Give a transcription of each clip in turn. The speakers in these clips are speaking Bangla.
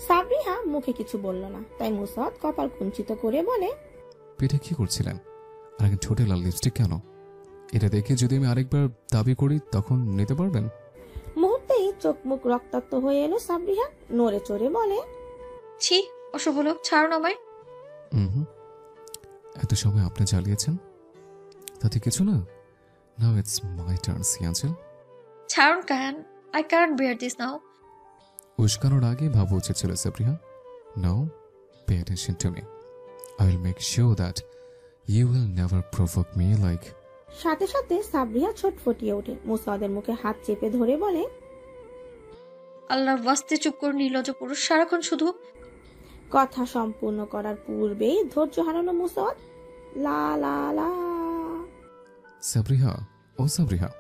সাবরিহা মুখে কিছু বলল না, তাই মুসাদ কপাল কুঞ্চিত করে বলে, পেটে কি করছিলেন? আর আগে ঠোঁটে লাল লিপস্টিক কেন? এটা দেখে যদি আমি আরেকবার দাবি করি তখন নিতে পারবেন? মুহূর্তেই চোখ মুখ রক্তাক্ত হয়ে এলো সাবরিহা। নড়ে চড়ে বলে, ছি, অশুভ লোক, ছাড়ুন আমায়। হুম, এত সময় আপনি জ্বালিয়েছেন, তাতে কিছু না। নাও ইটস মাই টার্ন, সিয়াঞ্চল। ছাড়ুন Kayan, I can't bear this now. উস্কানোর আগে ভাবা উচিত ছিল সাবরিহা। Now pay attention to me. I will make sure that you will never provoke me like. সাথে সাথে সাবরিহা ছটফটিয়ে ওঠে। মুসাদের মুখে হাত চেপে ধরে বলে, আল্লাহর ওয়াস্তে চুপ করুন নির্লজ্জ পুরুষ, সারাক্ষণ শুধু। কথা সম্পূর্ণ করার পূর্বেই ধৈর্য হারানো মুসাদ লা লা লা। সাবরিহা, ও সাবরিহা।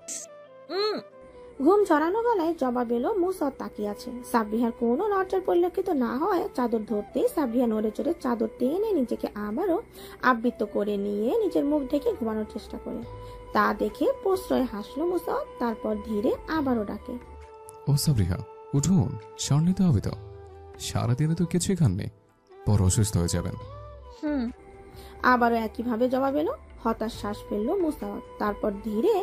ঘুম ঝরানো গলায় জবাব এলো। মুসাদ তাকিয়ে আছে। সাবরিহার কোনো নড়চড় পরিলক্ষিত না হয় চাদর ধরতেই সাবরিহা নড়ে চড়ে চাদর টেনে নিজেকে আবারও আবৃত করে নিয়ে নিজের মুখ ঢেকে ঘুমানোর চেষ্টা করে। তা দেখে প্রশ্রয় হাসলো মুসাদ। তারপর ধীরে আবারও ডাকে, ও সাবরিহা, উঠুন, শাওয়ার নিতে হবে তো। সারাদিনে তো কিছুই খাননি, পর অসুস্থ হয়ে যাবেন। আবারও একইভাবে জবাব এলো। হতাশ শ্বাস ফেললো মুসাওয়াত। তারপর ধীরে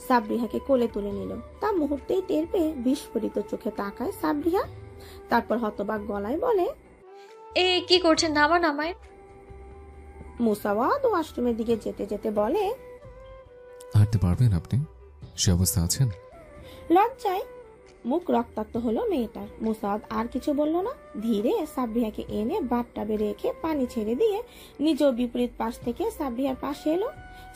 সাবরিহাকে কোলে তুলে নিল। তা মুহূর্তেই টের পেয়ে বিস্ফোরিত চোখে তাকায় সাবরিহা। তারপর হতবাক গলায় বলে, এ কি করছেন, নামান আমায়। মুসাওয়াত ওয়াশরুমের দিকে যেতে যেতে বলে, হাঁটতে পারবেন আপনি? সে অবস্থা আছেন? লজ্জায় মুখ রক্তাক্ত হলো মেয়েটার। মুসাদ আর কিছু বলল না। ধীরে সাবরিহাকে এনে বাথটাবে রেখে পানি ছেড়ে দিয়ে নিজেও বিপরীত পাশ থেকে সাবরিহার পাশে এলো।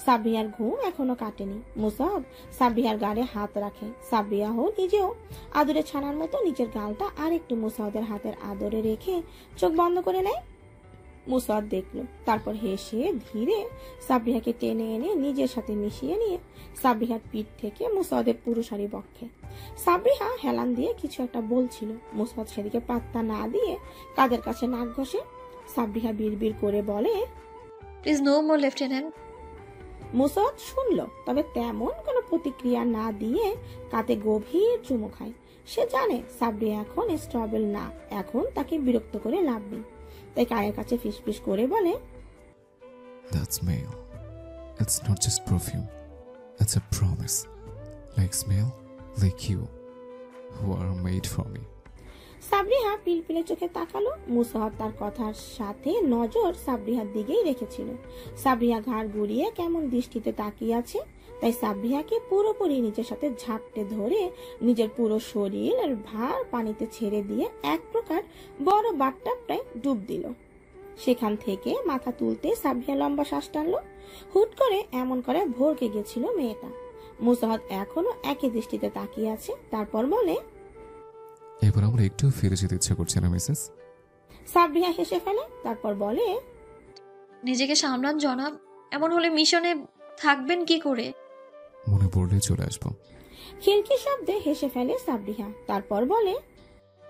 সাবরিহার ঘুম এখনো কাটেনি। মুসাদ সাবরিহার গাড়ে হাত রাখে। সাবরিহাহ নিজেও আদরে ছানার মতো নিজের গালটা আর একটু মুসাদের হাতের আদরে রেখে চোখ বন্ধ করে নেয়। মুসাদ দেখলো, তারপর হেসে ধীরে সাবরিহাকে টেনে এনে নিজের সাথে মিশিয়ে নিয়ে সাবরিহার পিঠ থেকে মুসাদের পুরুষারি বক্ষে। সাবরিহা হেলান দিয়ে কিছু একটা বলছিল। মুসাদ সেদিকে পাত্তা না দিয়ে কাদের কাছে নাক ঘষে। সাবরিহা বিড়বিড় করে বলে, প্লিজ নো মোর লেফটেন্যান্ট। মুসাদ শুনলো, তবে তেমন কোনো প্রতিক্রিয়া না দিয়ে কাতে গভীর চুমু খায়। সে জানে সাবরিহা এখন স্টেবল না, এখন তাকে বিরক্ত করে লাভ নেই। তাই কায়ের কাছে ফিসফিস করে বলে, That's male. It's not just perfume. It's a promise. Like smell, like you, who are made for me. সাবরিহা পিলপিলে চোখে তাকালো। মুসাহাব তার কথার সাথে নজর সাবরিহার দিকেই রেখেছিল। সাবরিহা ঘাড় ঘুরিয়ে কেমন দৃষ্টিতে তাকিয়ে আছে। তাই সাবরিহাকে পুরোপুরি নিজের সাথে ঝাপটে ধরে নিজের পুরো শরীর আর ভার পানিতে ছেড়ে দিয়ে এক প্রকার বড় বাথটাবটায় ডুব দিল। সেখান থেকে মাথা তুলতে সাবরিহা লম্বা শ্বাস টানলো। হুট করে এমন করে ভরকে গেছিল মেয়েটা। মুসাহাব এখনো একই দৃষ্টিতে তাকিয়ে আছে। তারপর বলে, এবার আমরা একটু ফিরে যেতে ইচ্ছা করছে না মিসেস? সাবরিহা হেসে ফেলে। তারপর বলে, নিজেকে সামলান জনাব, এমন হলে মিশনে থাকবেন কি করে? মনে পড়লে চলে আসবো। খিলকি শব্দে হেসে ফেলে সাবরিহা। তারপর বলে,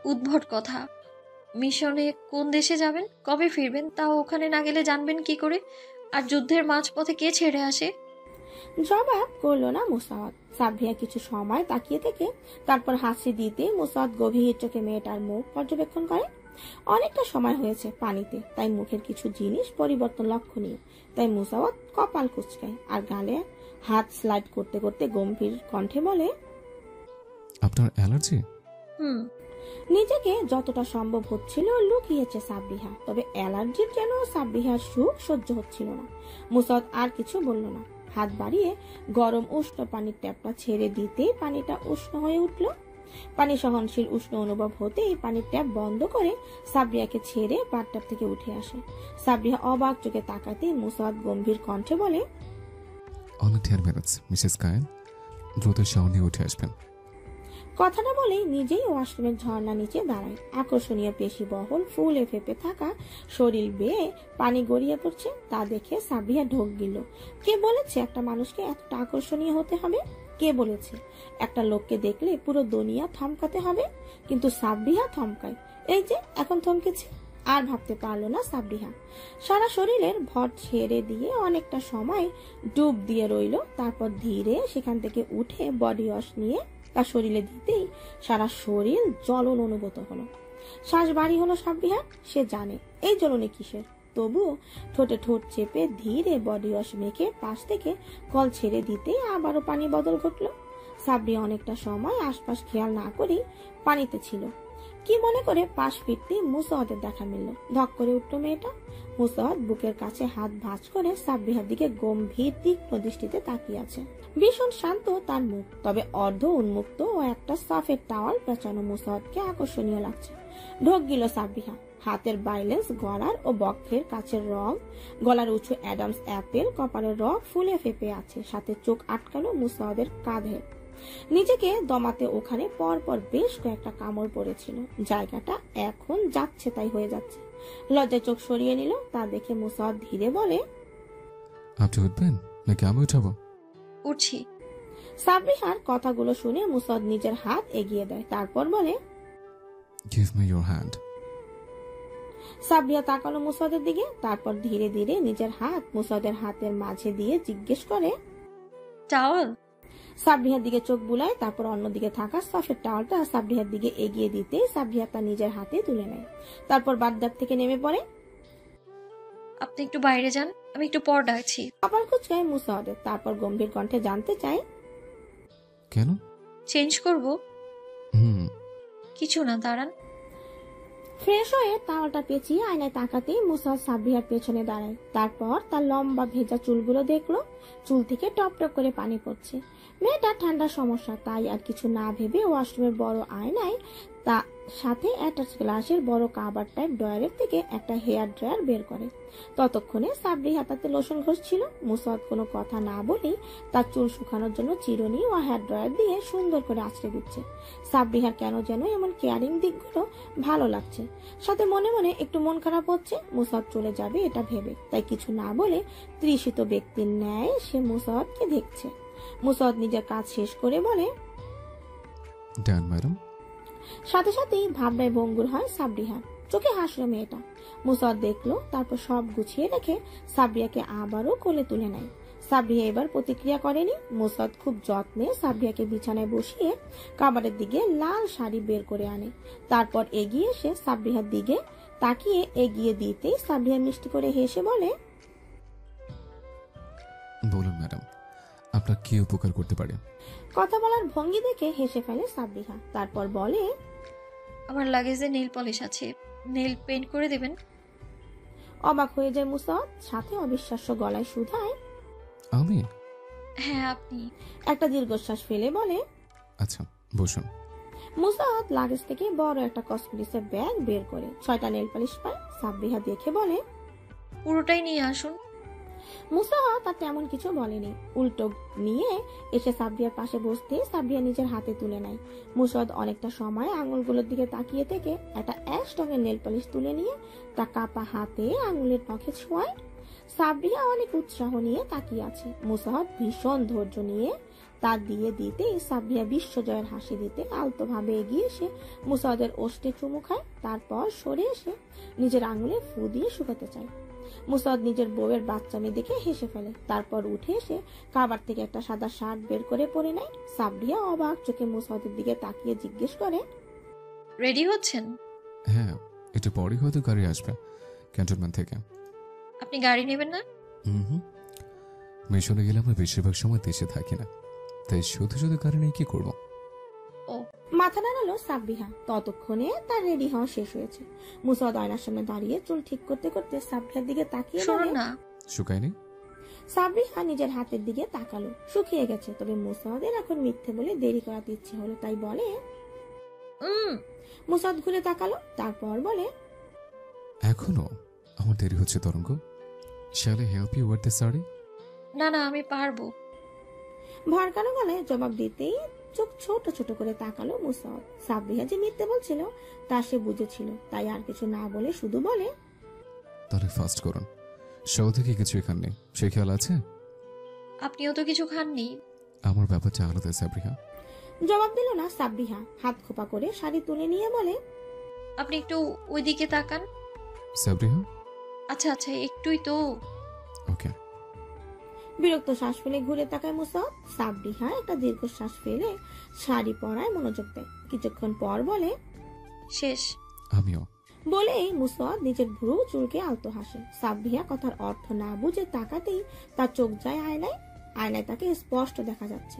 উদ্ভট কথা। মিশনে কোন দেশে যাবেন, কবে ফিরবেন, তাও ওখানে না গেলে জানবেন কি করে? আর যুদ্ধের মাঝপথে কে ছেড়ে আসে? জবাব করলো না মুসাওয়াত। সাবরিহা কিছু সময় তাকিয়ে থেকে তারপর হাসি দিতে মুসাওয়াত গভীর চোখে মেয়েটার মুখ পর্যবেক্ষণ করে। অনেকটা সময় হয়েছে পানিতে, তাই মুখের কিছু জিনিস পরিবর্তন লক্ষণীয়। তাই মুসাওয়াত কপাল কুঁচকায় আর গালে হাত স্লাইড করতে করতে গম্ভীর কণ্ঠে বলে, আপনার অ্যালার্জি? নিজেকে যতটা সম্ভব হচ্ছিল লুকিয়েছে সাবরিহা। তবে অ্যালার্জির যেন সাবরিহার সুখ সহ্য হচ্ছিল না। মুসাওয়াত আর কিছু বলল না। হাত বাড়িয়ে গরম উষ্ণ পানির ট্যাপটা ছেড়ে দিতে পানিটা উষ্ণ হয়ে উঠল। পানি সহনশীল উষ্ণ অনুভব হতেই পানির ট্যাপ বন্ধ করে সাবরিয়াকে ছেড়ে বাথটব থেকে উঠে আসে। সাবরিয়া অবাক চোখে তাকাতেই মুসাওয়াত গম্ভীর কণ্ঠে বলে, only 10 minutes, মিসেস কায়েন। দ্রুত শাওয়ার নিয়ে উঠে আসবেন। কথাটা বলেই নিজেই ওয়াশরুমের ঝর্ণা নিচে দাঁড়ায়। আকর্ষণীয় পেশি বহল ফুলে ফেপে থাকা শরীর বেয়ে পানি গড়িয়ে পড়ছে। তা দেখে সাবরিয়া ঢোক গিল। কে বলেছে একটা মানুষকে এতটা আকর্ষণীয় হতে হবে? কে বলেছে একটা লোককে দেখলে পুরো দুনিয়া থমকাতে হবে? কিন্তু সাবরিহা থমকায়। এই যে এখন থমকেছে। আর ভাবতে পারলো না সাবরিহা। সারা শরীরের ভর ছেড়ে দিয়ে অনেকটা সময় ডুব দিয়ে রইল। তারপর ধীরে সেখান থেকে উঠে বডি ওয়াশ নিয়ে তার শরীরে দিতেই সারা শরীর জ্বলন অনুভূত হলো। শ্বাস ভারী হলো সাব্বিহার। সে জানে এই জ্বলনে কিসের, তবুও ঠোঁটে ঠোঁট চেপে ধীরে বডি ওয়াশ মেখে পাশ থেকে কল ছেড়ে দিতেই আবারও পানি বদল ঘটলো। সাব্বিহা অনেকটা সময় আশপাশ খেয়াল না করেই পানিতে ছিল। কি মনে করে পাশ ফিরতেই মুসাওয়াদের দেখা মিলল। ধক করে উঠল মেয়েটা। মুসাওয়াদ বুকের কাছে হাত ভাঁজ করে সাব্বিহার দিকে গম্ভীর তীক্ষ্ণ দৃষ্টিতে তাকিয়ে আছে। ভীষণ শান্ত তার মুখ, তবে অর্ধ উন্মুক্ত ও একটা সাফের টাওয়াল পেঁচানো মুসাওয়াদকে আকর্ষণীয় লাগছে। ঢোক গিল সাব্বিহা। হাতের বাইলেন্স, গলার ও বক্ষের কাছের রং, গলার উঁচু অ্যাডামস অ্যাপেল, কপালের রং ফুলে ফেপে আছে, সাথে চোখ আটকানো মুসাওয়াদের কাঁধে। নিজেকে দমাতে ওখানে পরপর বেশ কয়েকটা কামড় পড়েছিল। জায়গাটা এখন যাচ্ছে তাই হয়ে যাচ্ছে। লজ্জায় চোখ সরিয়ে নিল। তা দেখে মুসাওয়াদ ধীরে বলে, আপনি উঠবেন নাকি আমি উঠাবো? উঠছি। সাব্বিহার কথাগুলো শুনে মুসাওয়াদ নিজের হাত এগিয়ে দেয়, তারপর বলে, গিভ মি ইউর হ্যান্ড। সাব্বিহা তাকালো মুসাওয়াদের দিকে, তারপর ধীরে ধীরে নিজের হাত মুসাওয়াদের হাতের মাঝে দিয়ে জিজ্ঞেস করে, টাওয়াল? সাব্বিহার দিকে চোখ বুলায়, তারপর অন্যদিকে থাকা সাফের টাওয়ালটা সাব্বিহার দিকে এগিয়ে দিতে সাব্বিহা তা নিজের হাতে তুলে নেয়। তারপর বাথটাব থেকে নেমে পড়ে। আপনি একটু বাইরে যান, আমি একটু পর ডাকছি। কপাল কুঁচকায় মুসাওয়াদের, তারপর গম্ভীর কণ্ঠে জানতে চায়, কেন? চেঞ্জ করব? হুম। কিছু না, দাঁড়ান। ফ্রেশ হয়ে টাওয়ালটা পেঁচিয়ে আয়নায় তাকাতেই মুসাওয়াদ সাব্বিহার পেছনে দাঁড়ায়। তারপর তার লম্বা ভেজা চুলগুলো দেখলো। চুল থেকে টপ টপ করে পানি পড়ছে। মেয়েটার ঠান্ডার সমস্যা, তাই আর কিছু না ভেবে ওয়াশরুমের বড় আয়নায় তা সাথে অ্যাটাচ গ্লাসের বড় কাবার টাইপ ড্রয়ারের থেকে একটা হেয়ার ড্রায়ার বের করে। ততক্ষণে সাব্বিহা তাতে লোশন ঘষছিল। মুসাওয়াদ কোনো কথা না বলেই তার চুল শুকানোর জন্য চিরুনি ও হেয়ার ড্রায়ার দিয়ে সুন্দর করে আঁচড়ে দিচ্ছে। সাব্বিহার কেন যেন এমন কেয়ারিং দিকগুলো ভালো লাগছে, সাথে মনে মনে একটু মন খারাপ হচ্ছে। মুসাওয়াদ চলে যাবে এটা ভেবে, তাই কিছু না বলে তৃষিত ব্যক্তির ন্যায় সে মুসাওয়াদকে দেখছে। মুসাওয়াদ নিজের কাজ শেষ করে বলে, ডান ম্যাডাম। সাথে সাথেই ভাবনায় ভঙ্গুর হয় সাব্বিহার। চোখে হাসলো মেয়েটা। মুসাওয়াদ দেখলো, তারপর সব গুছিয়ে রেখে সাব্বিয়াকে আবারও কোলে তুলে নেয়। সাব্বিহা এবার প্রতিক্রিয়া করেনি। মুসাওয়াদ খুব যত্নে সাব্বিয়াকে বিছানায় বসিয়ে কাবারের দিকে লাল শাড়ি বের করে আনে। তারপর এগিয়ে এসে সাব্বিহার দিকে তাকিয়ে এগিয়ে দিতেই সাব্বিহা মিষ্টি করে হেসে বলে, বলুন ম্যাডাম, আপনার কি উপকার করতে পারে? কথা বলার ভঙ্গি দেখে হেসে ফেলে সাব্বিহা। তারপর বলে, আমার লাগেজে নেল পলিশ আছে, নেল পেইন্ট করে দেবেন? অবাক হয়ে যায় মুসাওয়াদ, সাথে অবিশ্বাস্য গলায় শুধায়, আমি? হ্যাঁ আপনি। একটা দীর্ঘশ্বাস ফেলে বলে, আচ্ছা বসুন। মুসাওয়াদ লাগেজ থেকে বড় একটা কসমেটিক্সের ব্যাগ বের করে 6টা নেল পালিশ পায়। সাব্বিহা দেখে বলে, পুরোটাই নিয়ে আসুন। মুসাওয়াদ তার তেমন কিছু বলেনি, উল্টো নিয়ে এসে সাব্বিহার পাশে বসতে সাব্বিহা নিজের হাতে তুলে নেয়। মুসাওয়াদ অনেকটা সময় আঙুলগুলোর দিকে তাকিয়ে থেকে একটা অ্যাশ রঙের নেল পালিশ তুলে নিয়ে তা কাপা হাতে আঙুলের নখে ছোঁয়ায়। সাব্বিহা অনেক উৎসাহ নিয়ে তাকিয়ে আছে। মুসাওয়াদ ভীষণ ধৈর্য নিয়ে তা দিয়ে দিতে সাব্বিহা বিশ্বজয়ের হাসি দিতে আলতো ভাবে এগিয়ে এসে মুসাওয়াদের ওষ্ঠে চুমু খায়। তারপর সরে এসে নিজের আঙুলে ফু দিয়ে শুকাতে চায়। মুসাওয়াদ নিজের বউয়ের বাচ্চামি দেখে হেসে ফেলে। তারপর উঠে এসে কাবার থেকে একটা সাদা শার্ট বের করে পরে নেয়। সাব্বিহা অবাক চোখে মুসাওয়াদের দিকে তাকিয়ে জিজ্ঞেস করে, রেডি হচ্ছেন? হ্যাঁ, একটু পরই হয়তো গাড়ি আসবে ক্যান্টনমেন্ট থেকে। আপনি গাড়ি নেবেন না? হুম। মিশনে গেলে আমরা বেশিরভাগ সময় দেশে থাকি না, তাই শুধু শুধু গাড়ি নিয়ে কি করবো? ও, মাথা নাড়ালো সাব্বিহা। ততক্ষণে তার রেডি হওয়া শেষ হয়েছে। মুসাওয়াদ আয়নার সামনে দাঁড়িয়ে চুল ঠিক করতে করতে সাব্বিহার দিকে তাকিয়ে শুনুন বলে, না। শুকায়নি? সাব্বিহা নিজের হাতের দিকে তাকালো। শুকিয়ে গেছে, তবে মুসাওয়াদের এখন মিথ্যে বলে দেরি করাতে ইচ্ছে হলো, তাই বলে, মুসাওয়াদ ঘুরে তাকালো, তারপর বলে, এখনো আমার দেরি হচ্ছে তরঙ্গ। Shall I help you with this sari? না না, আমি পারবো। ভরকানো গলায় জবাব দিতেই চোখ ছোট ছোট করে তাকালো মুসাওয়াদ। সাব্বিহা যে মিথ্যে বলছিল তা সে বুঝেছিল, তাই আর কিছু না বলে শুধু বলে, তাহলে ফাস্ট করুন, সকাল থেকে কিছু খাননি, সে খেয়াল আছে? আপনিও তো কিছু খাননি। আমার ব্যাপারটা আলাদা সাবরিহা। জবাব দিল না সাব্বিহা। হাত খোপা করে শাড়ি তুলে নিয়ে বলে, আপনি একটু ওইদিকে তাকান। সাবরিহা? আচ্ছা আচ্ছা, একটুই তো। ওকে। বিরক্ত শ্বাস ফেলে ঘুরে তাকায় মুসাদ। সাবরিহা একটা দীর্ঘশ্বাস ফেলে শাড়ি পরায় মনোযোগ দেয়। কিছুক্ষণ পর বলে, শেষ। আমিও। বলেই মুসাদ নিজের ভ্রু চুলকে আলতো হাসে। সাবরিহা কথার অর্থ না বুঝে তাকাতেই তার চোখ যায় আয়নায়। আয়নায় তাকে স্পষ্ট দেখা যাচ্ছে,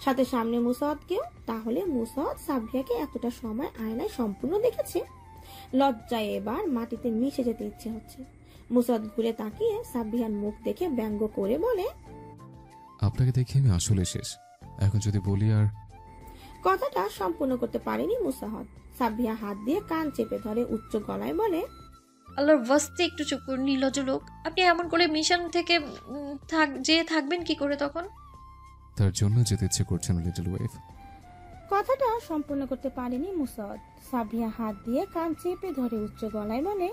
সাথে সামনে মুসাদকেও। তাহলে মুসাদ সাবরিহাকে এতটা সময় আয়নায় সম্পূর্ণ দেখেছে। লজ্জায় এবার মাটিতে মিশে যেতে ইচ্ছে হচ্ছে। মুসাদ ঘুরে তাকিয়ে সাবরিহার মুখ দেখে ব্যঙ্গ করে বলে, আপনাকে দেখে আমি আসলে শেষ। এখন যদি বলি আর কথাটা সম্পূর্ণ করতে পারেনি মুসাহাদ। সাবরিহা হাত দিয়ে কান চেপে ধরে উচ্চ গলায় বলে, আল্লাহর ওয়াস্তে একটু চুপ করুন নির্লজ্জ লোক। আপনি এমন করে মিশন থেকে যে থাকবেন কি করে তখন? তার জন্য যেতে ইচ্ছে করছে না লিটল ওয়েভ। কথাটা সম্পূর্ণ করতে পারেনি মুসাদ। সাবরিহা হাত দিয়ে কান চেপে ধরে উচ্চ গলায় বলে,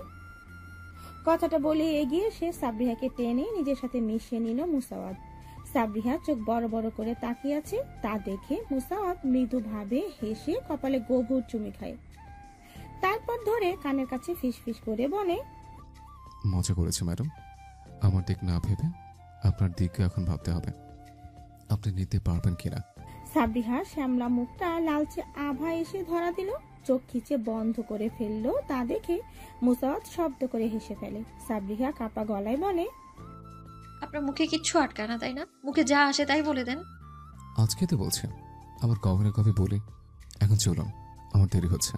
কথাটা বলে এগিয়ে সে সাবরিহাকে টেনে নিজের সাথে মিশিয়ে নিল মুসাওয়াত। সাবরিহা চোখ বড় বড় করে তাকিয়ে আছে, তা দেখে মুসাওয়াত মৃদুভাবে হেসে কপালে গভীর চুমি খায়। তারপর ধরে কানের কাছে ফিসফিস করে বলে, মজা করেছে ম্যাডাম। আমার দিক না ভেবে আপনার দিককে এখন ভাবতে হবে, আপনি নিতে পারবেন কিনা। সাবরিহার শ্যামলা মুখটা লালচে আভা এসে ধরা দিল। চোখ খিচে বন্ধ করে ফেললো, তা দেখে মুসাওয়াত শব্দ করে হেসে ফেলে। সাবরিহা কাপা গলায় বলে, আপনার মুখে কিচ্ছু আটকায় না তাই না? মুখে যা আসে তাই বলে দেন। আজকে তো বলছে, আবার কবে না কবে বলি। এখন চলুন, আমার দেরি হচ্ছে।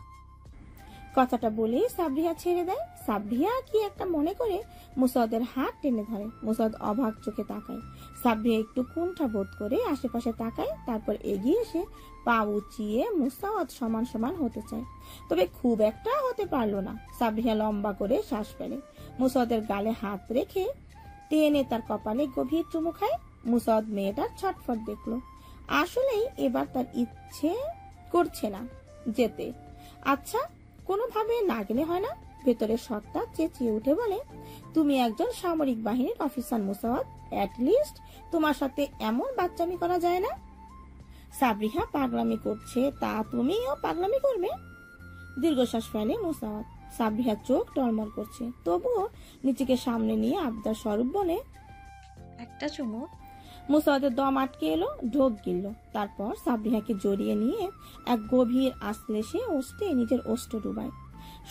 কথাটা বলে সাবরিহা ছেড়ে দেয়। সাবরিহা কি একটা মনে করে মুসাওয়াদের হাত টেনে ধরে। মুসাওয়াদ অবাক চোখে তাকায়। সাবরিহা একটু কুণ্ঠা বোধ করে আশেপাশে তাকায়, তারপর এগিয়ে এসে পা উঁচিয়ে মুসাওয়াদ সমান সমান হতে চায়, তবে খুব একটা হতে পারলো না। সাবরিহা লম্বা করে শ্বাস ফেলে, মুসাওয়াদের গালে হাত রেখে টেনে তার কপালে গভীর চুমু খায়। মুসাওয়াদ মেয়েটার ছটফট দেখলো। আসলেই এবার তার ইচ্ছে করছে না যেতে। আচ্ছা, কোনোভাবে না গেলে হয় না? ভেতরের সত্তা চেঁচিয়ে উঠে বলে, তুমি একজন সামরিক বাহিনীর অফিসার মুসাওয়াদ, অ্যাটলিস্ট তোমার সাথে এমন বাচ্চামি করা যায় না। সাবরিহা পাগলামি করছে, তা তুমিও পাগলামি করবে? দীর্ঘশ্বাস ফেলে মুসাওয়াদ। সাবরিহার চোখ টলমল করছে, তবুও নিজেকে সামনে নিয়ে আবদার স্বরূপ বলে, একটা চুমু। মুসাওয়াদের দম আটকে এলো, ঢোক গিলল। তারপর সাবরিহাকে জড়িয়ে নিয়ে এক গভীর আশ্লেষে ওষ্ঠে নিজের ওষ্ঠ ডুবায়।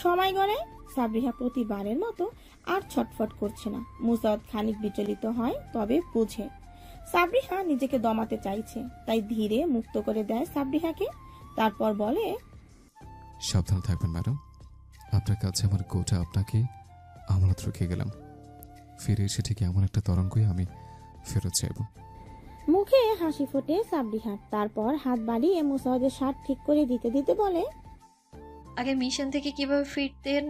সময় গড়ায়। সাবরিহা প্রতিবারের মতো আর ছটফট করছে না। মুসাওয়াদ খানিক বিচলিত হয়, তবে বুঝে সাবরিহা নিজেকে দমাতে চাইছে, তাই ধীরে মুক্ত করে দেয় সাবরিহাকে। তারপর বলে, সাবধানে থাকবেন ম্যাডাম। আপনার কাছে আমার গোটা আপনাকে আমানত রেখে গেলাম। ফিরে এসে ঠিক এমন একটা তরঙ্গই আমি ফেরত চাইব। মুখে হাসি ফোটে সাবরিহার। তারপর হাত বাড়িয়ে মুসাওয়াদের শার্ট ঠিক করে দিতে দিতে বলে, আগে মিশন থেকে কিভাবে ফিরতেন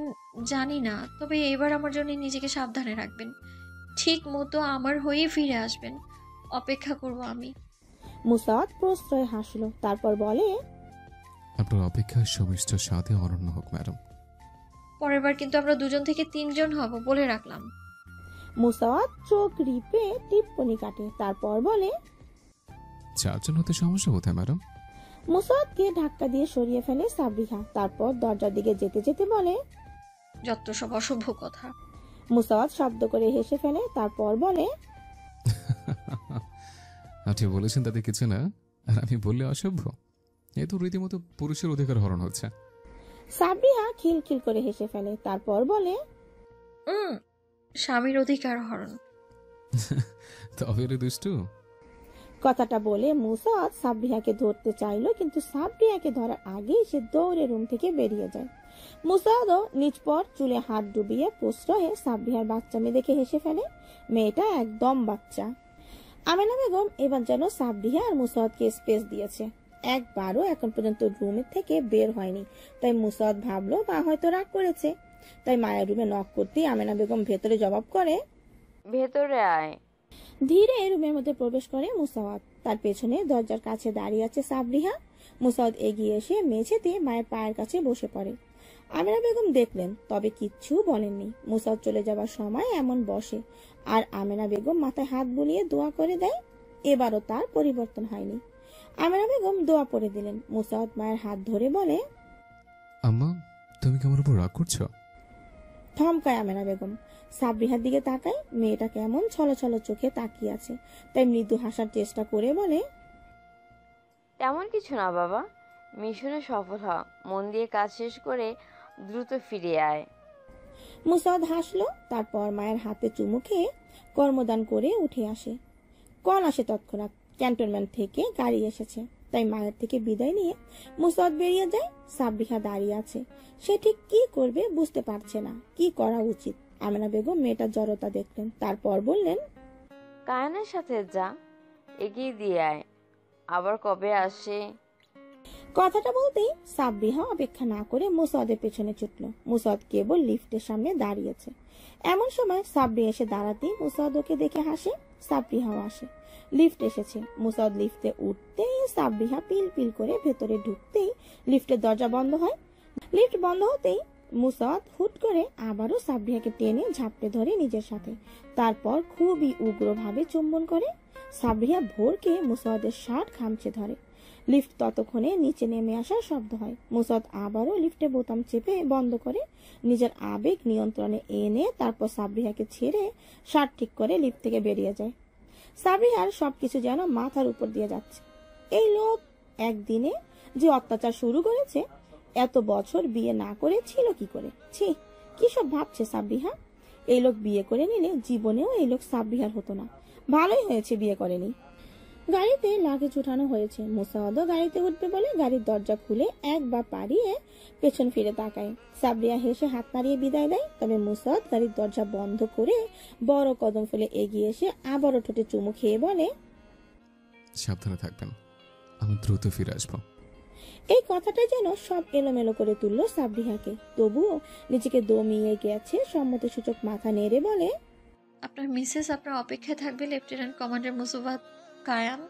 জানি না, তবে এবার আমার জন্য নিজেকে সাবধানে রাখবেন। ঠিক মতো আমার হয়ে ফিরে আসবেন, অপেক্ষা করব আমি। মুসাওয়াদ প্রশ্রয় হাসলো। তারপর বলে, আপনার অপেক্ষায় সমিষ্ট সাথে অনন্য হোক ম্যাডাম। পরের বার কিন্তু আমরা 2 থেকে 3 জন হব, বলে রাখলাম। মুসাওয়াদ চোখ রিপে টিপ্পনি কাটে। তারপর বলে, 4 জন হতে সমস্যা কোথায় ম্যাডাম? মুসাওয়াদকে ধাক্কা দিয়ে সরিয়ে ফেলে সাবরিহা। তারপর দরজার দিকে যেতে যেতে বলে, যত সব অসভ্য কথা। মুসাওয়াদ শব্দ করে হেসে ফেলে। তারপর বলে, আপনি বলেছেন তাতে কিছু না, আর আমি বললে অসভ্য? এ তো রীতিমতো পুরুষের অধিকার হরণ হচ্ছে। সাবরিহা খিলখিল করে হেসে ফেলে। তারপর বলে, স্বামীর অধিকার হরণ। তবে রে দুষ্টু। কথাটা বলে মুসাওয়াদ সাবরিহাকে ধরতে চাইলো, কিন্তু সাবরিহাকে ধরার আগেই সে দৌড়ে রুম থেকে বেরিয়ে যায়। মুসাওয়াদও নিজ পর চুলে হাত ডুবিয়ে প্রশ্রয়ে সাবরিহার বাচ্চামি দেখে হেসে ফেলে। মেয়েটা একদম বাচ্চা। আমেনা বেগম এবার যেন সাবরিহা আর মুসাওয়াদকে স্পেস দিয়েছে। একবারও এখন পর্যন্ত রুমের থেকে বের হয়নি, তাই মুসাওয়াদ ভাবলো মা হয়তো রাগ করেছে। তাই মায়ের রুমে নক করতেই আমেনা বেগম ভেতরে জবাব করে, ভেতরে আয়। ধীরে রুমের মধ্যে প্রবেশ করে মুসাওয়াদ। তার পেছনে দরজার কাছে দাঁড়িয়ে আছে সাবরিহা। মুসাওয়াদ এগিয়ে এসে মেঝেতে মায়ের পায়ের কাছে বসে পড়ে। আমেনা বেগম দেখলেন, তবে কিচ্ছু বলেননি। মুসাওয়াদ চলে যাবার সময় এমন বসে, আর আমেনা বেগম মাথায় হাত বুলিয়ে দোয়া করে দেয়। এবারও তার পরিবর্তন হয়নি। আমেনা বেগম দোয়া পড়ে দিলেন। মুসাওয়াদ মায়ের হাত ধরে বলে, আম্মা, তুমি কি আমার উপর রাগ করছো? থমকায় আমেনা বেগম। সাব্বিহার দিকে তাকায়, মেয়েটা কেমন ছলছল চোখে তাকিয়ে আছে, তাই মৃদু হাসার চেষ্টা করে বলে, তেমন কিছু না বাবা, মিশনে সফল হ, মন দিয়ে কাজ শেষ করে দ্রুত ফিরে আয়। মুসাদ হাসলো, তারপর মায়ের হাতে চুমু খেয়ে কর্মদান করে উঠে আসে। কল আসে তৎক্ষণাৎ, ক্যান্টনমেন্ট থেকে গাড়ি এসেছে, তাই মায়ের থেকে বিদায় নিয়ে মুসাদ বেরিয়ে যায়। সাব্বিহা দাঁড়িয়ে আছে, সে ঠিক কি করবে বুঝতে পারছে না, কি করা উচিত। আমেনা বেগম মেয়েটার জড়তা দেখলেন, তারপর বললেন, কায়ানের সাথে যা, এগিয়ে দিয়ে আয়, আবার কবে আসে। কথাটা বলতেই সাব্বিহা অপেক্ষা না করে মুসাদের পেছনে ছুটল। মুসাদ কেবল লিফটের সামনে দাঁড়িয়েছে। এমন সময় সাব্বি এসে দাঁড়াতেই মুসাদ ওকে দেখে হাসে, সাব্বিহাও আসে। লিফট এসেছে। মুসাদ লিফটে উঠতেই সাব্বিহা পিল পিল করে ভেতরে ঢুকতেই লিফটের দরজা বন্ধ হয়। লিফট বন্ধ হতেই মুসাদ হুট করে আবারও সাব্বিহাকে টেনে ঝাপটে ধরে নিজের সাথে, তারপর খুবই উগ্রভাবে চুম্বন করে। সাব্বিহা ভোরকে মুসাদের শার্ট খামচে ধরে। লিফট ততক্ষণে নিচে নেমে আসার শব্দ হয়। মুসাদ আবারও লিফটে বোতাম চেপে বন্ধ করে নিজের আবেগ নিয়ন্ত্রণে এনে তারপর সাব্বিহাকে ছেড়ে শার্ট ঠিক করে লিফট থেকে বেরিয়ে যায়। সাব্বিহার সবকিছু যেন মাথার উপর দিয়ে যাচ্ছে। এই লোক একদিনে যে অত্যাচার শুরু করেছে, এত বছর বিয়ে না করে ছিল কি করে? ছি, কি সব ভাবছে সাব্বিহা। এই লোক বিয়ে করে নিলে জীবনেও এই লোক সাব্বিহার হতো না। ভালোই হয়েছে বিয়ে করেনি। গাড়িতে লাগেজ উঠানো হয়েছে। মুসাদও গাড়িতে উঠবে বলে গাড়ির দরজা খুলে একবার পাড়িয়ে পেছন ফিরে তাকায়। সাব্বিহা হেসে হাত নাড়িয়ে বিদায় দেয়। তবে মুসাদ গাড়ির দরজা বন্ধ করে বড় কদম ফেলে এগিয়ে এসে আবারও ঠোঁটে চুমু খেয়ে বলে, সাবধানে থাকবেন, আমি দ্রুত ফিরে আসবো। এই কথাটা যেন সব এলোমেলো করে তুললো সাব্বিহাকে। তবুও নিজেকে দমিয়ে গেছে, সম্মতিসূচক মাথা নেড়ে বলে, আপনার মিসেস আপনার অপেক্ষায় থাকবে, লেফটেন্যান্ট কমান্ডার মুসাদ কায়ান।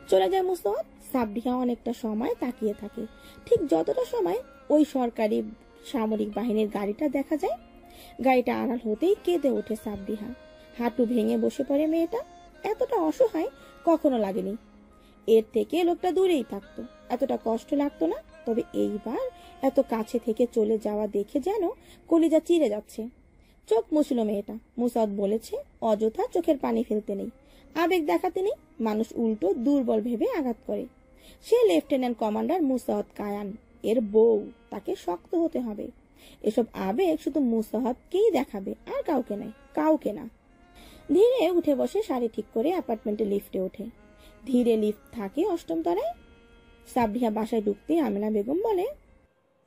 চলে যায় মুসাদ। সাব্বিহা অনেকটা সময় তাকিয়ে থাকে। ঠিক যতটা সময় ওই সরকারি সামরিক বাহিনীর গাড়িটা দেখা যায়। গাড়িটা আড়াল হতেই কেঁদে ওঠে সাব্বিহা। হাঁটু ভেঙে বসে পড়ে মেয়েটা। এতটা অসহায় কখনো লাগেনি। এর থেকে লোকটা দূরেই থাকতো, এতটা কষ্ট লাগতো না। তবে এইবার এত কাছে থেকে চলে যাওয়া দেখে যেন কলিজা চিরে যাচ্ছে। চোখ মুছল মেয়েটা। মুসাদ বলেছে অযথা চোখের পানি ফেলতে নেই, আবেগ দেখাতে নেই। মানুষ উল্টো দুর্বল ভেবে আঘাত করে। সে লেফটেন্যান্ট কমান্ডার মুসাদ কায়ান, এর বউ, তাকে শক্ত হতে হবে। এসব আবেগ শুধু মুসাদকেই দেখাবে, আর কাউকে নয়, কাউকে না। ধীরে উঠে বসে শাড়ি ঠিক করে অ্যাপার্টমেন্টে লিফটে ওঠে। ধীরে লিফট থাকে 8ম তলায়। সাব্বিহা বাসায় ঢুকতে আমেনা বেগম বলে,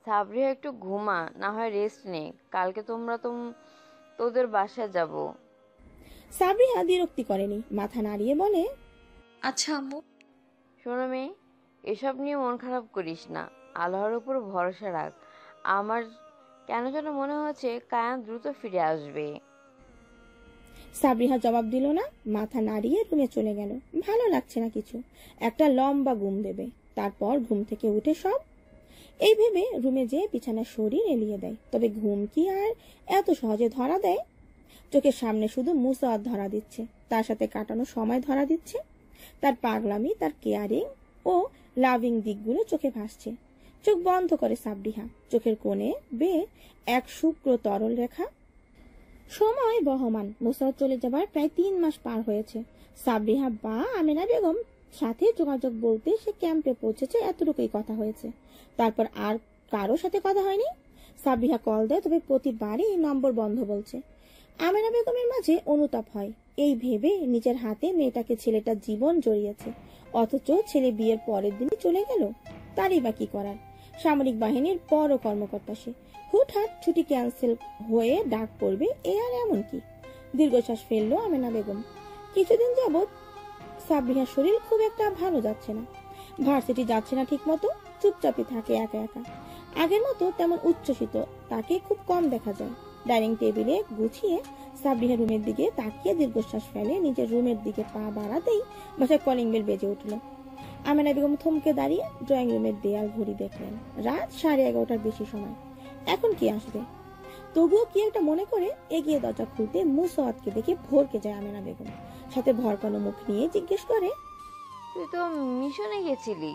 সাবরিয়া একটু ঘুমা, না হয় রেস্ট নে, কালকে তোদের বাসায় যাব। সাব্বিহা বিরক্তি করেনি, মাথা নাড়িয়ে বলে, আচ্ছা আম্মু। শোনো মেয়ে, এসব নিয়ে মন খারাপ করিস না, আল্লাহর উপর ভরসা রাখ। আমার কেন যেন মনে হচ্ছে কায়ান দ্রুত ফিরে আসবে। সাব্বিহা জবাব দিল না, মাথা নাড়িয়ে রুমে চলে গেল। ভালো লাগছে না কিছু, একটা লম্বা ঘুম দেবে, তারপর ঘুম থেকে উঠে সব। এই ভেবে রুমে যেয়ে বিছানার শরীর এলিয়ে দেয়। তবে ঘুম কি আর এত সহজে ধরা দেয়? চোখের সামনে শুধু মুসাদ ধরা দিচ্ছে, তার সাথে কাটানো সময় ধরা দিচ্ছে, তার পাগলামি, তার কেয়ারিং ও লাভিং দিকগুলো চোখে ভাসছে। চোখ বন্ধ করে সাব্বিহা। চোখের কোণে বেয়ে এক শুক্র তরল রেখা। সময় বহমান। মুসাদ চলে যাবার প্রায় 3 মাস পার হয়েছে। সাব্বিহা বা আমেনা বেগম সাথে যোগাযোগ বলতে সে ক্যাম্পে পৌঁছেছে, এতটুকুই কথা হয়েছে। তারপর আর কারো সাথে কথা হয়নি। সাব্বিহা কল দেয়, তবে প্রতিবারই নম্বর বন্ধ বলছে। আমেনা বেগমের মাঝে অনুতাপ হয়, এই ভেবে নিজের হাতে মেয়েটাকে ছেলেটার জীবন জড়িয়েছে, অথচ ছেলে বিয়ের পরের দিনই চলে গেল। তারই বা কি করার? সামরিক বাহিনীর বড় কর্মকর্তা সে, হুটহাট ছুটি ক্যান্সেল হয়ে ডাক পড়বে, এ আর এমন কি? দীর্ঘশ্বাস ফেললো আমেনা বেগম। কিছুদিন যাবৎ সাব্বিহার শরীর খুব একটা ভালো যাচ্ছে না। ভার্সিটি যাচ্ছে না ঠিক মতো, চুপচাপই থাকে একা একা। আগের মতো তেমন উচ্ছ্বসিত তাকে খুব কম দেখা যায়। ডাইনিং টেবিলে গুছিয়ে সাব্বিহা রুমের দিকে তাকিয়ে দীর্ঘশ্বাস ফেলে। নিজের রুমের দিকে পা বাড়াতেই বাসায় কলিং বেল বেজে উঠল। আমেনা বেগম থমকে দাঁড়িয়ে ড্রয়িং রুমের দেয়াল ঘড়ি দেখলেন। রাত 11:30টার বেশি সময়। এখন কি আসবে? তবুও কি একটা মনে করে এগিয়ে দরজা খুলতে মুসাদকে দেখে ভরকে যায় আমেনা বেগম। সাথে ভরকানো মুখ নিয়ে জিজ্ঞেস করে, তুই তো মিশনে গেছিলি।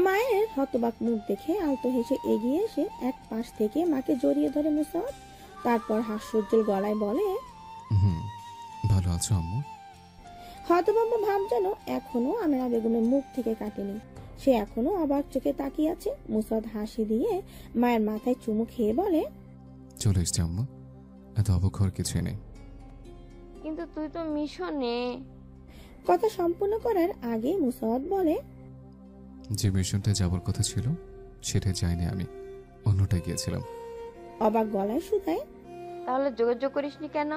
মায়ের হতবাক মুখ দেখে আলতো হেসে এগিয়ে এসে এক পাশ থেকে মাকে জড়িয়ে ধরে মুসাদ। তারপর হাস্যোজ্জ্বল গলায় বলে, হুম, ভালো আছো আম্মু? হতভম্ব ভাব যেন এখনো আমেনা বেগমের মুখ থেকে কাটেনি। সে এখনো অবাক চোখে তাকিয়ে আছে। মুসাদ হাসি দিয়ে মায়ের মাথায় চুমু খেয়ে বলে, চলে এসছি আম্মু, এত অবাক হওয়ার কিছুই নেই। কিন্তু তুই তো মিশনে। কথা সম্পূর্ণ করার আগে মুসাদ বলে, যে মিশনটা যাবার কথা ছিল সেটাই যাইনি আমি, অন্যটায় গিয়েছিলাম। অবাক গলায় শুধায়, তাহলে যোগাযোগ করিসনি কেন?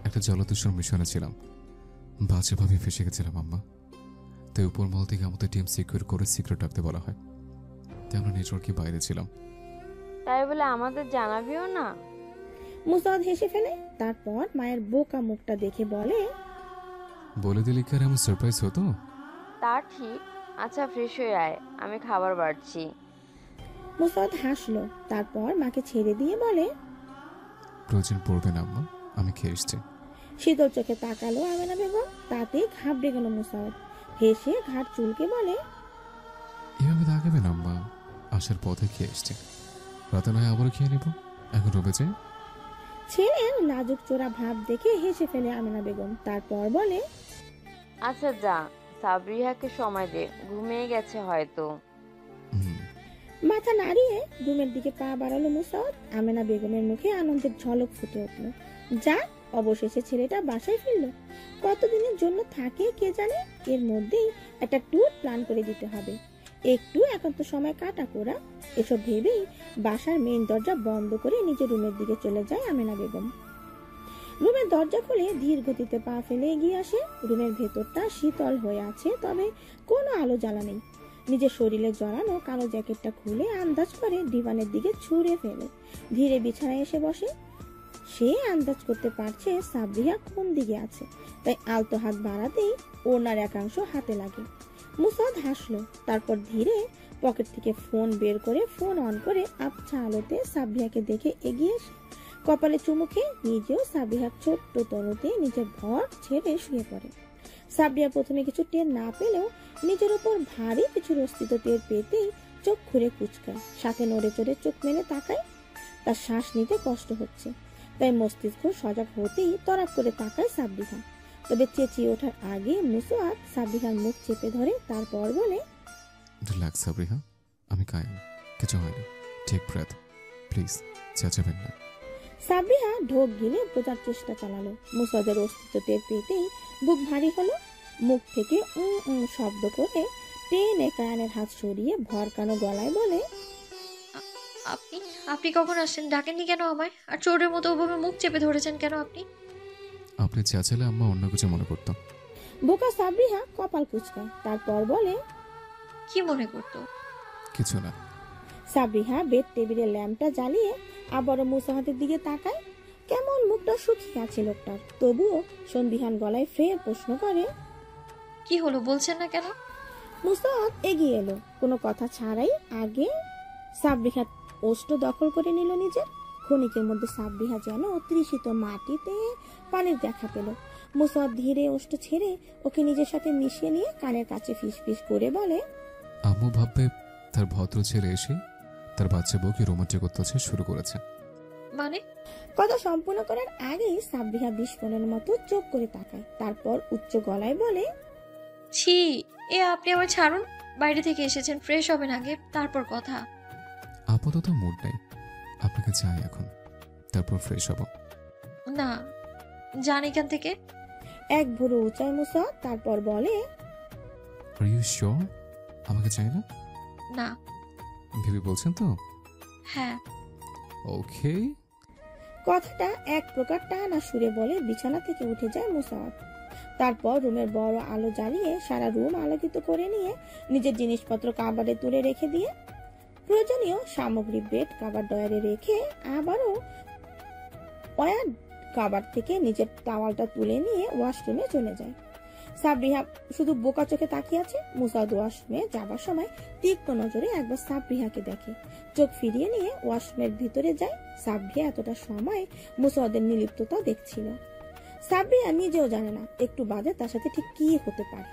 একটা জলদস্যুর মিশনে ছিলাম, বাজেভাবে ফেসে গেছিলাম আম্মা। তাই উপর মহল থেকে আমাদের টিম সিকিউর করে সিক্রেট রাখতে বলা হয়, তাই আমরা নেটওয়ার্কে বাইরে ছিলাম। তাই বলে আমাদের জানাবিও না? মুসাদ হেসে ফেলে। তারপর মায়ের বোকা মুখটা দেখে বলে, বলে দিলে কি আর এমন সারপ্রাইজ হতো? তা ঠিক। আচ্ছা, ফ্রেশ হয়ে আয়, আমি খাবার বাড়ছি। মুসাদ হাসলো। তারপর মাকে ছেড়ে দিয়ে বলে, প্রয়োজন পড়বে না আম্মা, আমি খেয়ে এসছি। শীতল চোখে তাকালো আমেনা বেগম। তাতেই ঘাবড়ে গেল মুসাদ। হেসে ঘাট চুলকে বলে, এভাবে তাকাবে না আম্মা, আসার পথে খেয়ে এসছি, রাতে নয় আবারও খেয়ে নেব। এখন রবে যাই। ছেলের লাজুক চোরা ভাব দেখে হেসে ফেলে আমেনা বেগম। তারপর বলে, আচ্ছা যা, সাবরিহাকে সময় দে, ঘুমিয়ে গেছে হয়তো। হুম, মাথা নাড়িয়ে রুমের দিকে পা বাড়ালো মুসাদ। আমেনা বেগমের মুখে আনন্দের ঝলক ফুটে উঠল। যা, অবশেষে ছেলেটা বাসায় ফিরল। কতদিনের জন্য থাকে কে জানে। এর মধ্যেই একটা ট্যুর প্ল্যান করে দিতে হবে। একটু একান্ত সময় কাটা করা। এসব ভেবেই বাসার মেইন দরজা বন্ধ করে নিজের রুমের দিকে চলে যায় আমেনা বেগম। রুমের দরজা খুলে ধীর গতিতে পা ফেলে এগিয়ে আসে। রুমের ভেতরটা শীতল হয়ে আছে, তবে কোনো আলো জ্বালা নেই। নিজের শরীরে জড়ানো কালো জ্যাকেটটা খুলে আন্দাজ করে ডিভানের দিকে ছুঁড়ে ফেলে ধীরে বিছানায় এসে বসে। সে আন্দাজ করতে পারছে সাবরিহা কোন দিকে আছে, তাই আলতো হাত বাড়াতেই ওনার একাংশ হাতে লাগে। মুসাদ হাসলো। তারপর ধীরে পকেট থেকে ফোন বের করে ফোন অন করে আবছা আলোতে সাবরিহাকে দেখে এগিয়ে এসে কপালে চুমু খেয়ে নিজেও সাবরিহার ছোট্ট তনুতে নিজের ভর ছেড়ে শুয়ে পড়ে। সাবরিহা প্রথমে কিছু টের না পেলেও নিজের উপর ভারী কিছুর অস্তিত্ব টের পেতেই চোখ খুঁড়ে কুচকায়, সাথে নড়ে চড়ে চোখ মেলে তাকায়। তার শ্বাস নিতে কষ্ট হচ্ছে, তাই মস্তিষ্ক সজাগ হতেই তড়াক করে তাকায় সাবরিহা। তবে চেঁচিয়ে ওঠার আগে মুসাদ সাবরিহার মুখ চেপে ধরে। তারপর বলে, রিল্যাক্স সাবরিহা, আমি কায়েম, কিছু হয়নি, টেক ব্রেথ, প্লিজ চেঁচাবেন না। সাবরিহা ঢোক গিলে বোঝার চেষ্টা চালালো। মুসাদের অস্তিত্ব টের পেতেই বুক ভারী হলো। মুখ থেকে শব্দ করে টেনে কায়ানের হাত সরিয়ে ভরকানো গলায় বলে, আপনি আপনি কখন আসছেন? ডাকেননি কেন আমায়? আর চোরের মতো ওভাবে মুখ চেপে ধরেছেন কেন আপনি? আপনি চেঁচালে আম্মা অন্য কিছু মনে করতো। বোকা সাবরিহা কপাল কুচকায়। তারপর বলে, কি মনে করতো? কিছু না। সাবরিহা বেড টেবিলের ল্যাম্পটা জ্বালিয়ে আবারও মুসাহাতের দিকে তাকায়। কেমন মুখটা শুকিয়ে আছে লোকটার, তবুও সন্দিহান গলায় ফের প্রশ্ন করে, কি হলো বলছেন না কেন? মুসাহাত এগিয়ে এলো। কোনো কথা ছাড়াই আগে সাবরিহা ওষ্ঠ দখল করে নিল নিজের। ক্ষণিকের মধ্যে সাবরিহা যেন তৃষিত মাটিতে পানির দেখা পেল। মুসাহাত ধীরে ওষ্ঠ ছেড়ে ওকে নিজের সাথে মিশিয়ে নিয়ে কানের কাছে ফিসফিস করে বলে, আম্মু ভাববে তার ভদ্র ছেলে এসে তার বাচ্চা বউকে রোমাঞ্চক অত্যাচার শুরু করেছে। মানে? কথা সম্পূর্ণ করার আগেই সাবরিহা বিস্ফোরণের মতো চোখ করে তাকায়। তারপর উচ্চ গলায় বলে, ছি, এ আপনি আমার ছাড়ুন। বাইরে থেকে এসেছেন, ফ্রেশ হবেন আগে, তারপর কথা। আপাতত মুড নেই, আপনাকে চাই এখন, তারপর ফ্রেশ হব। না, যান এখান থেকে। এক ভুরু উঁচায় মুসাদ। তারপর বলে, আর ইউ শিওর আমাকে চাই না? না। ভেবে বলছেন তো? হ্যাঁ। ওকে। কথাটা এক প্রকার টানা সুরে বলে বিছানা থেকে উঠে যায় মুসাদ। তারপর রুমের বড় আলো জ্বালিয়ে সারা রুম আলোকিত করে নিয়ে নিজের জিনিসপত্র কাবারে তুলে রেখে দিয়ে প্রয়োজনীয় সামগ্রী বেড কাবার ডয়ারে রেখে আবারও ওয়ার কাবার থেকে নিজের টাওয়ালটা তুলে নিয়ে ওয়াশরুমে চলে যায়। সাবরিহা শুধু বোকা চোখে তাকিয়ে আছে। মুসাদ ওয়াশরুমে যাবার সময় তীক্ষ্ণ নজরে একবার সাবরিহাকে দেখে, চোখ ফিরিয়ে নিয়ে ওয়াশরুমের ভিতরে যায়। সাবরিহা এতটা সময় মুসাদের নিলিপ্ততা দেখছিল। সাবরিহা নিজেও জানে না একটু বাদে তার সাথে ঠিক কি হতে পারে।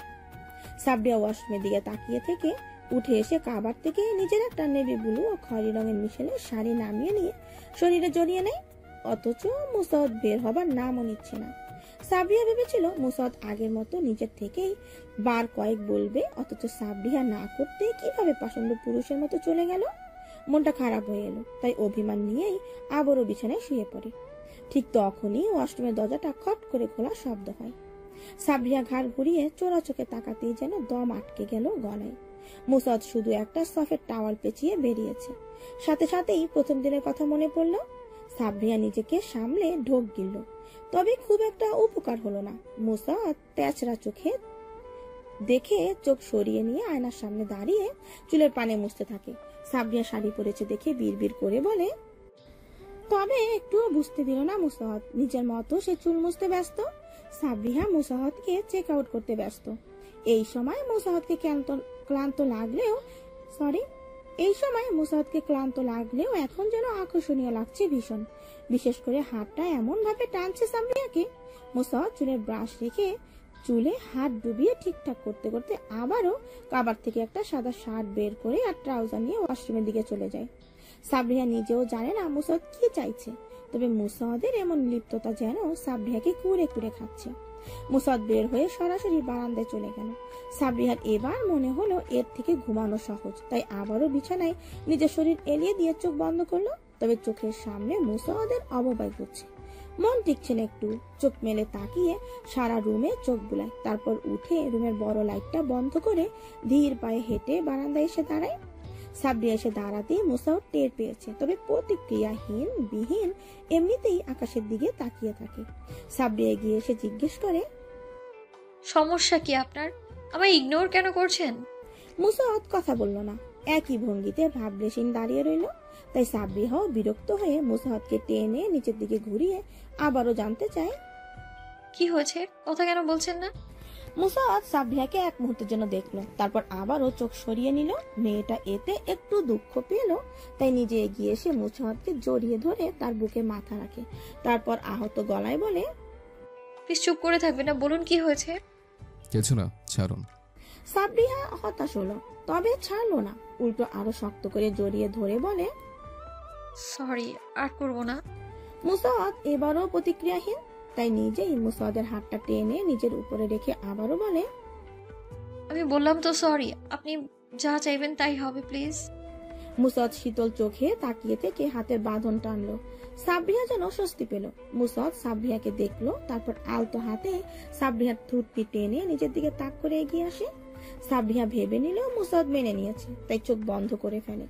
সাবরিহা ওয়াশরুমের দিকে তাকিয়ে থেকে উঠে এসে কাবার থেকে নিজের একটা নেভি ব্লু ও খয়েরি রঙের মিশেলের শাড়ি নামিয়ে নিয়ে শরীরে জড়িয়ে নেয়। অথচ মুসাদ বের হবার নামও নিচ্ছে না। সাবরিয়া ভেবেছিল মুসাদ আগের মতো নিজের থেকেই বার কয়েক বলবে, অথচ সাবরিয়া না করতে কিভাবে পাষণ্ড পুরুষের মতো চলে গেল। মনটা খারাপ হয়ে এলো, তাই অভিমান নিয়েই আবারও বিছানায় শুয়ে পড়ে। ঠিক তখনই ওয়াশরুমের দরজাটা খট করে খোলা শব্দ হয়। সাবরিয়া ঘাড় ঘুরিয়ে চোরা চোখে তাকাতেই যেন দম আটকে গেল গলায়। মুসাদ শুধু একটা সফের টাওয়াল পেঁচিয়ে বেরিয়েছে। সাথে সাথেই প্রথম দিনের কথা মনে পড়ল। সাবরিয়া নিজেকে সামলে ঢোক গিলল, তবে খুব একটা উপকার হলো না। মুসাদ তেচরা চোখে দেখে চোখ সরিয়ে নিয়ে আয়নার সামনে দাঁড়িয়ে চুলের পানে মুছতে থাকে। সাবরিয়া শাড়ি পরেছে দেখে বিড়বিড় করে বলে, তবে একটুও বুঝতে দিল না মুসাদ। নিজের মতো সে চুল মুছতে ব্যস্ত। সাবরিয়া মুসাহতকে চেক আউট করতে ব্যস্ত। এই সময় মুসাহতকে ক্লান্ত লাগলেও এখন যেন আকর্ষণীয় লাগছে ভীষণ। বিশেষ করে হাতটা এমন ভাবে টানছে সাবরিয়াকে। মুসাহত চুলের ব্রাশ রেখে চুলে হাত ডুবিয়ে ঠিকঠাক করতে করতে আবারও কাবার থেকে একটা সাদা শার্ট বের করে আর ট্রাউজার নিয়ে ওয়াশরুমের দিকে চলে যায়। সাবরিয়া নিজেও জানে না মুসাহত কি চাইছে, তবে মুসাহদের এমন লিপ্ততা যেন সাবরিয়াকে কুরে কুরে খাচ্ছে। মুসাদ বের হয়ে সরাসরি বারান্দায় চলে গেল। সাবরিয়ার এবার মনে হলো এর থেকে ঘুমানো সহজ, তাই আবারও বিছানায় নিজের শরীর এলিয়ে দিয়ে চোখ বন্ধ করলো। তবে চোখের সামনে মুসাদের অববাই ঘুরছে। মন টিকছে না একটু। চোখ মেলে তাকিয়ে সারা রুমে চোখ বুলায়, তারপর উঠে রুমের বড় লাইটটা বন্ধ করে ধীর পায়ে হেঁটে বারান্দায় এসে দাঁড়ায়। সাবরিয়া এসে দাঁড়াতেই মুসাদ টের পেয়েছে, তবে বিহীন এমনিতেই আকাশের দিকে তাকিয়ে থাকে। সাবরিয়া গিয়ে এসে জিজ্ঞেস করে, সমস্যা কি আপনার? আমায় ইগনোর কেন করছেন? মুসাদ কথা বলল না, একই ভঙ্গিতে ভাবলেশীন দাঁড়িয়ে রইল। তাই সাবরিয়াও বিরক্ত হয়ে মুসাদকে টেনে নিচের দিকে ঘুরিয়ে আবারও জানতে চায়, কি হয়েছে? কথা কেন বলছেন না? মুসাদ সাবরিয়াকে এক মুহূর্তের জন্য দেখলো, তারপর আবারও চোখ সরিয়ে নিল। মেয়েটা এতে একটু দুঃখ পেল, তাই নিজে এগিয়ে এসে মুসাদকে জড়িয়ে ধরে তার বুকে মাথা রাখে। তারপর আহত গলায় বলে, প্লিজ চুপ করে থাকবে না, বলুন কি হয়েছে? কিছু না, ছাড়ুন। সাবরিয়া হতাশ হলো, তবে ছাড়লো না, উল্টো আরো শক্ত করে জড়িয়ে ধরে বলে, সরি, আর করবো না। মুসাদ এবারও প্রতিক্রিয়াহীন, তাই নিজেই মুসাদের হাতটা টেনে নিজের উপরে রেখে আবারও বলে, আমি বললাম তো সরি, আপনি যা চাইবেন তাই হবে, প্লিজ। মুসাদ শীতল চোখে তাকিয়ে থেকে হাতের বাঁধন টানলো। সাবরিয়া যেন স্বস্তি পেল। মুসাদ সাবরিয়াকে দেখলো, তারপর আলতো হাতে সাবরিয়ার থুতনি টেনে নিজের দিকে তাক করে এগিয়ে আসে। সাবরিয়া ভেবে নিল মুসাদ মেনে নিয়েছে, তাই চোখ বন্ধ করে ফেলে।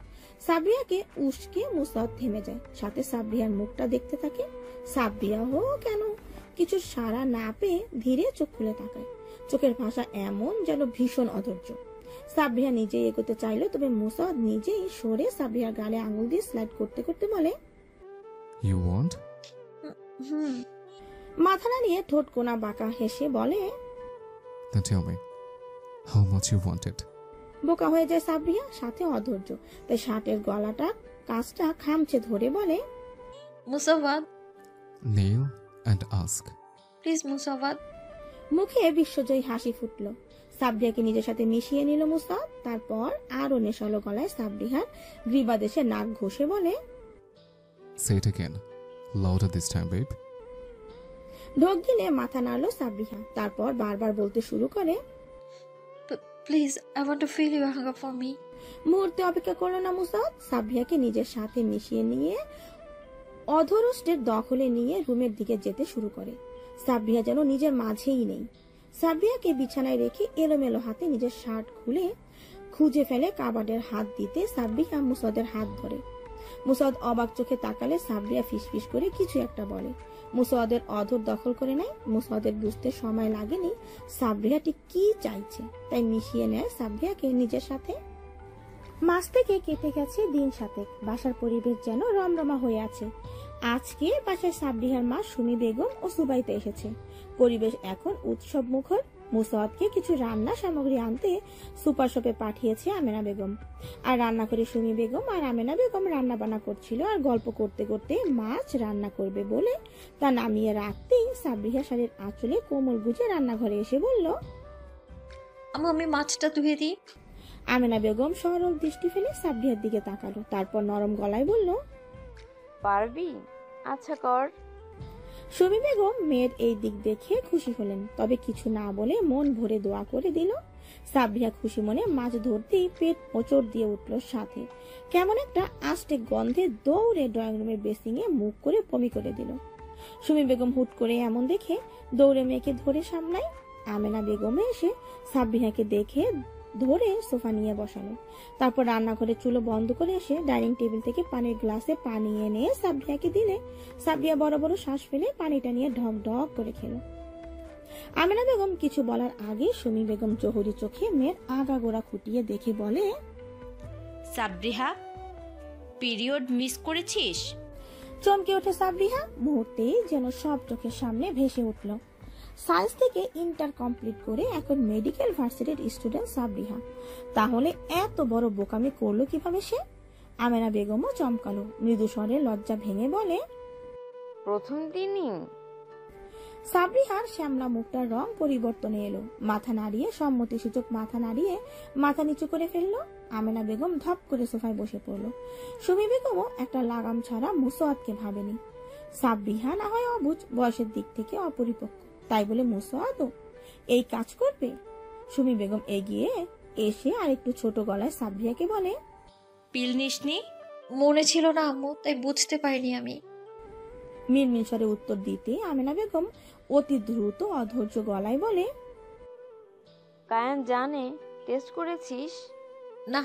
সাবরিয়াকে উস্কে মুসাদ থেমে যায়, সাথে সাবরিয়ার মুখটা দেখতে থাকে। সাবরিয়াও কেন কিছু সাড়া না পেয়ে ধীরে চোখ খুলে তাকায়। চোখের ভাষা এমন যেন ভীষণ অধৈর্য। সাবরিয়া নিজেই এগোতে চাইলো, তবে মুসাদ নিজেই সরে সাবরিয়ার গালে আঙুল দিয়ে স্লাইড করতে করতে বলে, ইউ ওয়ান্ট? হুম। মাথা নাড়িয়ে ঠোঁট কোনা বাঁকা হেসে বলে, Then tell me, how much you want it? বোকা হয়ে যায় সাবরিয়া, সাথে অধৈর্য, তাই শার্টের গলাটা কাজটা খামচে ধরে বলে, মুসাওয়াদ, Kneel and ask. প্লিজ মুসাওয়াদ। মুখে বিশ্বজয়ী হাসি ফুটলো। সাবরিয়াকে নিজের সাথে মিশিয়ে নিল মুসাদ, তারপর আরো নেশালো গলায় সাবরিয়ার গ্রীবাদেশে নাক ঘষে বলে, Say it again. Louder this time, babe. ঢোক গিলে মাথা নাড়লো সাবরিয়া, তারপর বারবার বলতে শুরু করে, please, I want to feel your hunger for me. মুহূর্তে অপেক্ষা করলো না মুসাদ, সাবরিয়াকে নিজের সাথে মিশিয়ে নিয়ে অধরষ্টের দখলে নিয়ে রুমের দিকে যেতে শুরু করে। সাবরিয়া যেন নিজের মাঝেই নেই। সাবরিয়াকে বিছানায় রেখে এলোমেলো হাতে নিজের শার্ট খুঁজে ফেলে কাবাডের হাত দিতে সাবরিয়া মুসাদের হাত ধরে। মুসাদ অবাক চোখে তাকালে সাবরিয়া ফিসফিস করে কিছু একটা বলে। মুসাদের অধর দখল করে নেয়। মুসাদের বুঝতে সময় লাগেনি সাবরিয়া ঠিক কি চাইছে, তাই মিশিয়ে নেয় সাবরিয়াকে নিজের সাথে। মাস থেকে কেটে গেছে দিন সাতেক। বাসার পরিবেশ যেন রমরমা হয়ে আছে। আজকে বাসায় সাবরিহার মা সুমি বেগম ও সুবাইতে এসেছে। পরিবেশ এখন উৎসব মুখর। মুসাদকে কিছু রান্না সামগ্রী আনতে সুপার শপে পাঠিয়েছে আমেনা বেগম। আর রান্না করে সুমি বেগম আর আমেনা বেগম রান্না বান্না করছিল, আর গল্প করতে করতে মাছ রান্না করবে বলে তা নামিয়ে রাখতেই সাবরিহা শাড়ির আঁচলে কোমল গুজে রান্নাঘরে এসে বলল, আমি মাছটা ধুয়ে দিই। আমেনা বেগম সরল দৃষ্টি ফেলে সাবরিহার দিকে তাকালো, তারপর নরম গলায় বলল, পারবি? আচ্ছা কর। সুমি বেগম মেয়ের এই দিক দেখে খুশি হলেন, তবে কিছু না বলে মন ভরে দোয়া করে দিল। সাবরিহা খুশি মনে মাছ ধরতেই পেট মোচড় দিয়ে উঠল, সাথে কেমন একটা আষ্টে গন্ধে দৌড়ে ড্রয়িং রুমের বেসিংয়ে মুখ করে বমি করে দিল। সুমি বেগম হুট করে এমন দেখে দৌড়ে মেয়েকে ধরে সামলায়। আমেনা বেগম এসে সাবরিহাকে দেখে ধরে সোফা নিয়ে বসালো। তারপর রান্নাঘরে চুলো বন্ধ করে এসে ডাইনিং টেবিল থেকে পানির গ্লাসে পানি এনে সাবরিহাকে দিলে সাবরিহা বড় বড় শ্বাস ফেলে পানিটা নিয়ে ঢক ঢক করে খেলো। আমেনা বেগম কিছু বলার আগে সুমি বেগম জহুরি চোখে মেয়ের আগাগোড়া খুঁটিয়ে দেখে বলে, সাবরিহা, পিরিয়ড মিস করেছিস? চমকে ওঠে সাবরিহা, মুহূর্তেই যেন সব চোখের সামনে ভেসে উঠল। সায়েন্স থেকে ইন্টার কমপ্লিট করে এখন মেডিকেল ভার্সিটির স্টুডেন্ট সাবরিহা, তাহলে এত বড় বোকামি করলো কিভাবে সে? আমেনা বেগমও চমকালো, মৃদু স্বরে লজ্জা ভেঙে বলে, প্রথম দিনই? সাবরিহার শ্যামলা মুখটার রং পরিবর্তনে এলো, মাথা নাড়িয়ে সম্মতি সূচক মাথা নাড়িয়ে মাথা নিচু করে ফেললো। আমেনা বেগম ধপ করে সোফায় বসে পড়লো। সুমি বেগমও একটা লাগাম ছাড়া মুসোয়াদকে ভাবেনি। সাবরিহা না হয় অবুঝ, বয়সের দিক থেকে অপরিপক্ক, তাই বলে মুসোয়াদও এই কাজ করবে? সুমি বেগম এগিয়ে এসে আর একটু ছোট গলায় সাবরিহাকে বলে, পিল নিসনি? মনে ছিল না আম্মু, তাই বুঝতে পারিনি আমি। মিনমিন স্বরে উত্তর দিতে আমেনা বেগম অতি দ্রুত অধৈর্য গলায় বলে, কায়ান জানে টেস্ট করেছিস? না।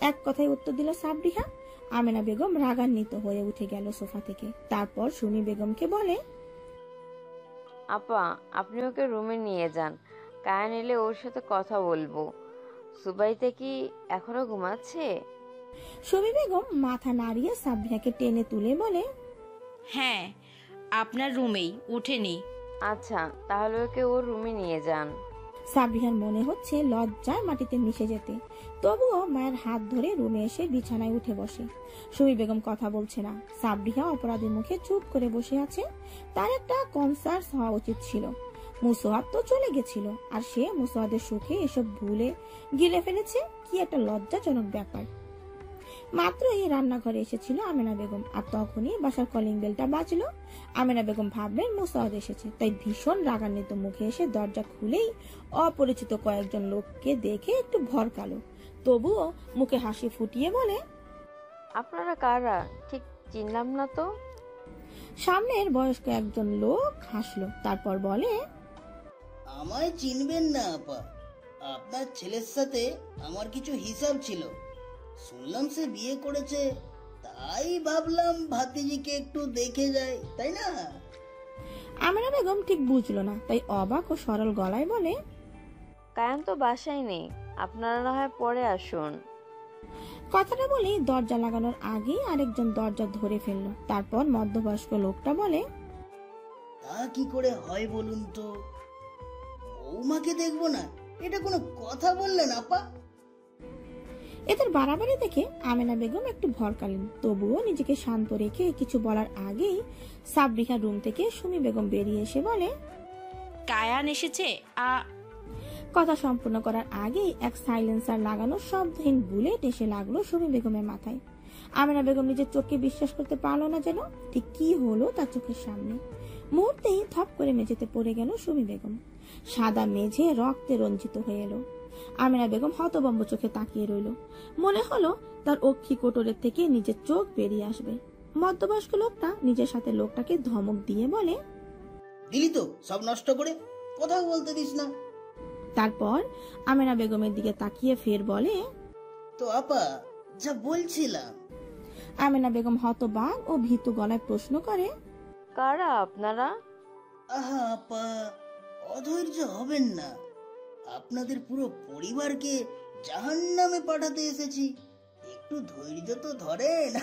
এক কথায় উত্তর দিল সাবরিহা। আমেনা বেগম রাগান্বিত হয়ে উঠে গেল সোফা থেকে। তারপর সুমি বেগমকে বলে, আপা, আপনি ওকে রুমে নিয়ে যান, কায়ান এলে ওর সাথে কথা বলবো। সুবাইতে কি এখনো ঘুমাচ্ছে? সুমি বেগম মাথা নাড়িয়ে সাবরিহাকে টেনে তুলে বলে, হ্যাঁ, আপনার রুমেই, উঠেনি। আচ্ছা, তাহলে ওকে ওর রুমে নিয়ে যান। সাবরিহার মনে হচ্ছে লজ্জায় মাটিতে মিশে যেতে, তবুও মায়ের হাত ধরে রুমে এসে বিছানায় উঠে বসে। সুমি বেগম কথা বলছে না। সাবরিহা অপরাধী মুখে চুপ করে বসে আছে। তার একটা কনসার্স হওয়া উচিত ছিল। মুসোয়াদ তো চলে গেছিল, আর সে মুসোয়াদের সুখে এসব ভুলে গিলে ফেলেছে। কি একটা লজ্জাজনক ব্যাপার। মাত্রই রান্নাঘরে এসেছিল আমেনা বেগম, আর তখনই বাসার কলিং বেলটা বাজলো। আমেনা বেগম ভাবলেন মুসোয়াদ এসেছে, তাই ভীষণ রাগান্বিত মুখে এসে দরজা খুলেই অপরিচিত কয়েকজন লোককে দেখে একটু ভরকালো, তবুও মুখে হাসি ফুটিয়ে বলে, আপনারা কারা? ঠিক চিনলাম না তো। সামনের বয়স্ক একজন লোক হাসলো, তারপর বলে, আমায় চিনবেন না আপা, আপনার ছেলের সাথে আমার কিছু হিসাব ছিল। শুনলাম সে বিয়ে করেছে, তাই ভাবলাম ভাতিজিকে একটু দেখে যায়, তাই না? আমেনা বেগম ঠিক বুঝলো না, তাই অবাক ও সরল গলায় বলে, কায়ান তো বাসায় নেই, আপনারা না হয় পরে আসুন। কথাটা বলেই দরজা লাগানোর আগেই আরেকজন দরজা ধরে ফেললো। তারপর মধ্যবয়স্ক লোকটা বলে, তা কি করে হয় বলুন তো? বৌমাকে দেখবো না, এটা কোনো কথা বললেন আপা? এদের বাড়াবাড়ি দেখে আমেনা বেগম একটু ভরকালেন, তবুও নিজেকে শান্ত রেখে কিছু বলার আগেই সাবরিহা রুম থেকে সুমি বেগম বেরিয়ে এসে বলে, কায়ান এসেছে? কথা সম্পূর্ণ করার আগেই এক সাইলেন্সার লাগানো শব্দহীন বুলেট এসে লাগলো সুমি বেগমের মাথায়। আমেনা বেগম নিজের চোখকে বিশ্বাস করতে পারলো না, যেন ঠিক কি হলো তার চোখের সামনে। মুহূর্তেই থপ করে মেঝেতে পড়ে গেল সুমি বেগম। সাদা মেঝে রক্তে রঞ্জিত হয়ে এলো। আমেনা বেগম হতভম্ব চোখে তাকিয়ে রইল। মনে হলো তার অক্ষি কোটরের থেকে নিজের চোখ বেরিয়ে আসবে। মধ্যবয়স্ক লোকটা নিজের সাথে লোকটাকে ধমক দিয়ে বলে, দিলি তো সব নষ্ট করে, কথা বলতে দিস না। তারপর আমেনা বেগমের দিকে তাকিয়ে ফের বলে, তো আপা, যা বলছিলাম। আমেনা বেগম হতবাক ও ভীতু গলায় প্রশ্ন করে, কারা আপনারা? আহা আপা, অধৈর্য হবেন না, আপনাদের পুরো পরিবারকে জাহান্নামে পাঠাতে এসেছি, একটু ধৈর্য তো ধরেন।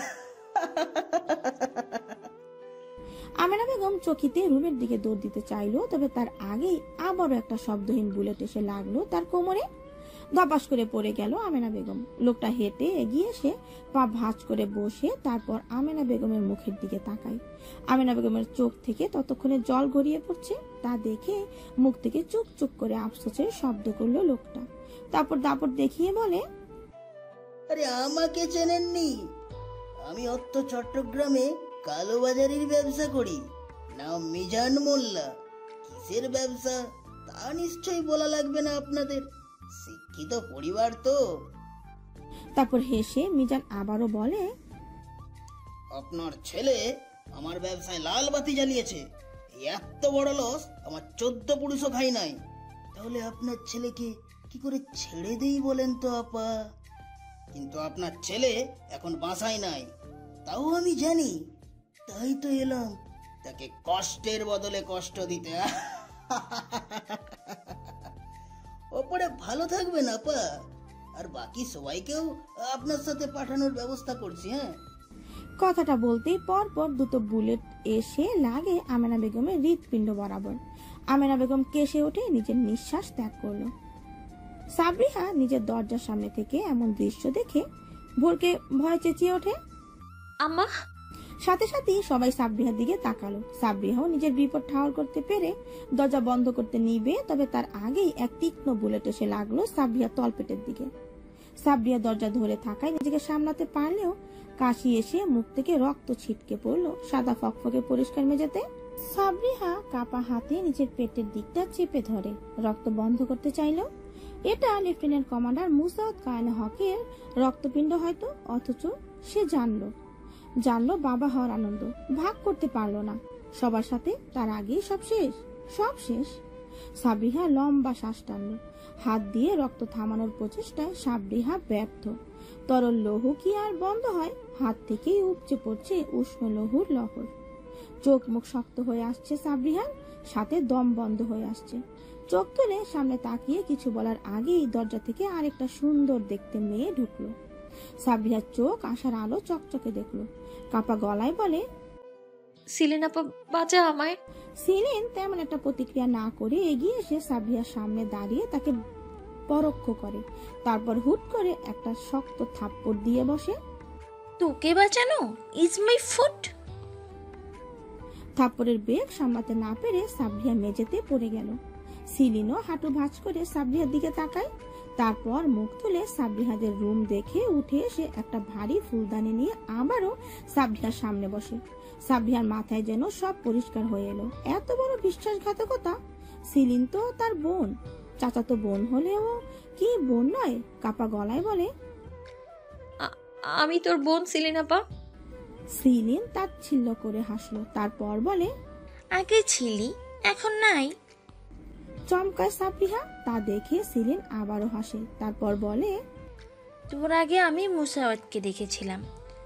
আমেনা বেগম চকিতে রুমের দিকে দৌড় দিতে চাইলো, তবে তার আগেই আবারও একটা শব্দহীন বুলেট এসে লাগলো তার কোমরে। ধপাস করে পড়ে গেল আমেনা বেগম। লোকটা হেঁটে এগিয়ে এসে পা ভাঁজ করে বসে তারপর আমেনা বেগমের মুখের দিকে তাকায়। আমেনা বেগমের চোখ থেকে ততক্ষণে জল গড়িয়ে পড়ছে, তা দেখে মুখ থেকে চুপ চুপ করে আফসোসের শব্দ করলো লোকটা। তারপর দাপট দেখিয়ে বলে, আরে আমাকে চেনেননি? আমি অত্ত চট্টগ্রামে কালোবাজারির ব্যবসা করি, নাম মিজান মোল্লা। কিসের ব্যবসা তা নিশ্চয়ই বলা লাগবে না আপনাদের, শিক্ষিত পরিবার তো। তারপর হেসে মিজান আবারও বলে, আপনার ছেলে আমার ব্যবসায় লাল বাতি জ্বালিয়েছে। এই এত বড় লস আমার 14 পুরুষও খাই নাই। তাহলে আপনার ছেলেকে কি করে ছেড়ে দেই বলেন তো আপা? কিন্তু আপনার ছেলে এখন বাসায় নাই, তাও আমি জানি। তাই তো এলাম তাকে কষ্টের বদলে কষ্ট দিতে। ওপরে ভালো থাকবেন আপা, আর বাকি সবাইকেও আপনার সাথে পাঠানোর ব্যবস্থা করছি। হ্যাঁ, কথাটা বলতেই পরপর দুটো বুলেট এসে লাগে আমেনা বেগমের হৃৎপিণ্ড বরাবর। আমেনা বেগম কেসে উঠে নিজের নিঃশ্বাস ত্যাগ করলো। সাবরিহা নিজের দরজার সামনে থেকে এমন দৃশ্য দেখে ভোরকে ভয় চেঁচিয়ে ওঠে। আম্মা! সাথে সাথেই সবাই সাবরিহার দিকে তাকালো। সাবরিহাও নিজের বিপদ ঠাওর করতে পেরে দরজা বন্ধ করতে নিবে, তবে তার আগেই এক তীক্ষ্ণ বুলেট এসে লাগলো সাবরিহার তলপেটের দিকে। সাবরিহা দরজা ধরে থাকায় নিজেকে সামলাতে পারলেও কাশি এসে মুখ থেকে রক্ত ছিটকে পড়লো সাদা ফকফকে পরিষ্কার মেঝেতে। সাবরিহা কাপা হাতে নিজের পেটের দিকটা চেপে ধরে রক্ত বন্ধ করতে চাইল। এটা লেফটেন্যান্ট কমান্ডার মুসাদ কায়না হকের রক্তপিণ্ড হয়তো, অথচ সে জানলো বাবা হওয়ার আনন্দ ভাগ করতে পারলো না সবার সাথে। তার আগেই সব শেষ। সাবরিহা লম্বা শ্বাস টানল। হাত দিয়ে রক্ত থামানোর প্রচেষ্টায় সাবরিহা ব্যর্থ। তরল লৌহ কি আর বন্ধ হয়? হাত থেকেই উপচে পড়ছে উষ্ণ লৌহুর লহর। চোখ মুখ শক্ত হয়ে আসছে সাবরিহার, সাথে দম বন্ধ হয়ে আসছে। চোখ তুলে সামনে তাকিয়ে কিছু বলার আগেই দরজা থেকে আরেকটা সুন্দর দেখতে মেয়ে ঢুকলো। সাবরিহার চোখ আসার আলো চকচকে দেখলো। কাপা গলায় বলে, সিলিন আপা, বাঁচা আমায়। সিলিন তেমন একটা প্রতিক্রিয়া না করে এগিয়ে এসে সাবরিহার সামনে দাঁড়িয়ে তাকে পরোক্ষ করে, তারপর হুট করে একটা শক্ত থাপ্পড় দিয়ে বসে। তোকে বাঁচানো ইজ মাই ফুট। থাপ্পড়ের বেগ সামলাতে না পেরে সাবরিহা মেঝেতে পড়ে গেল। সিলিনও হাঁটু ভাঁজ করে সাবরিহার দিকে তাকায়, তারপর মুখ তুলে সাবরিহাদের রুম দেখে উঠে এসে একটা ভারী ফুলদানি নিয়ে আবারও সাবরিহার সামনে বসে। সাবরিহার মাথায় যেন সব পরিষ্কার হয়ে এলো। এত বড় বিশ্বাসঘাতকতা! সিলিন তো তার বোন, চাচাতো বোন হলেও কি বোন নয়? কাপা গলায় বলে, আমি তোর বোন সিলিন আপা। সিলিন তাচ্ছিল্য করে হাসলো, তারপর বলে, আগে ছিলি এখন নাই। চমকায় সাবরিহা। তা দেখে সিলিন আবারও হাসে, তারপর বলে, তোর আগে আমি মুসাওয়াতকে দেখেছিলাম,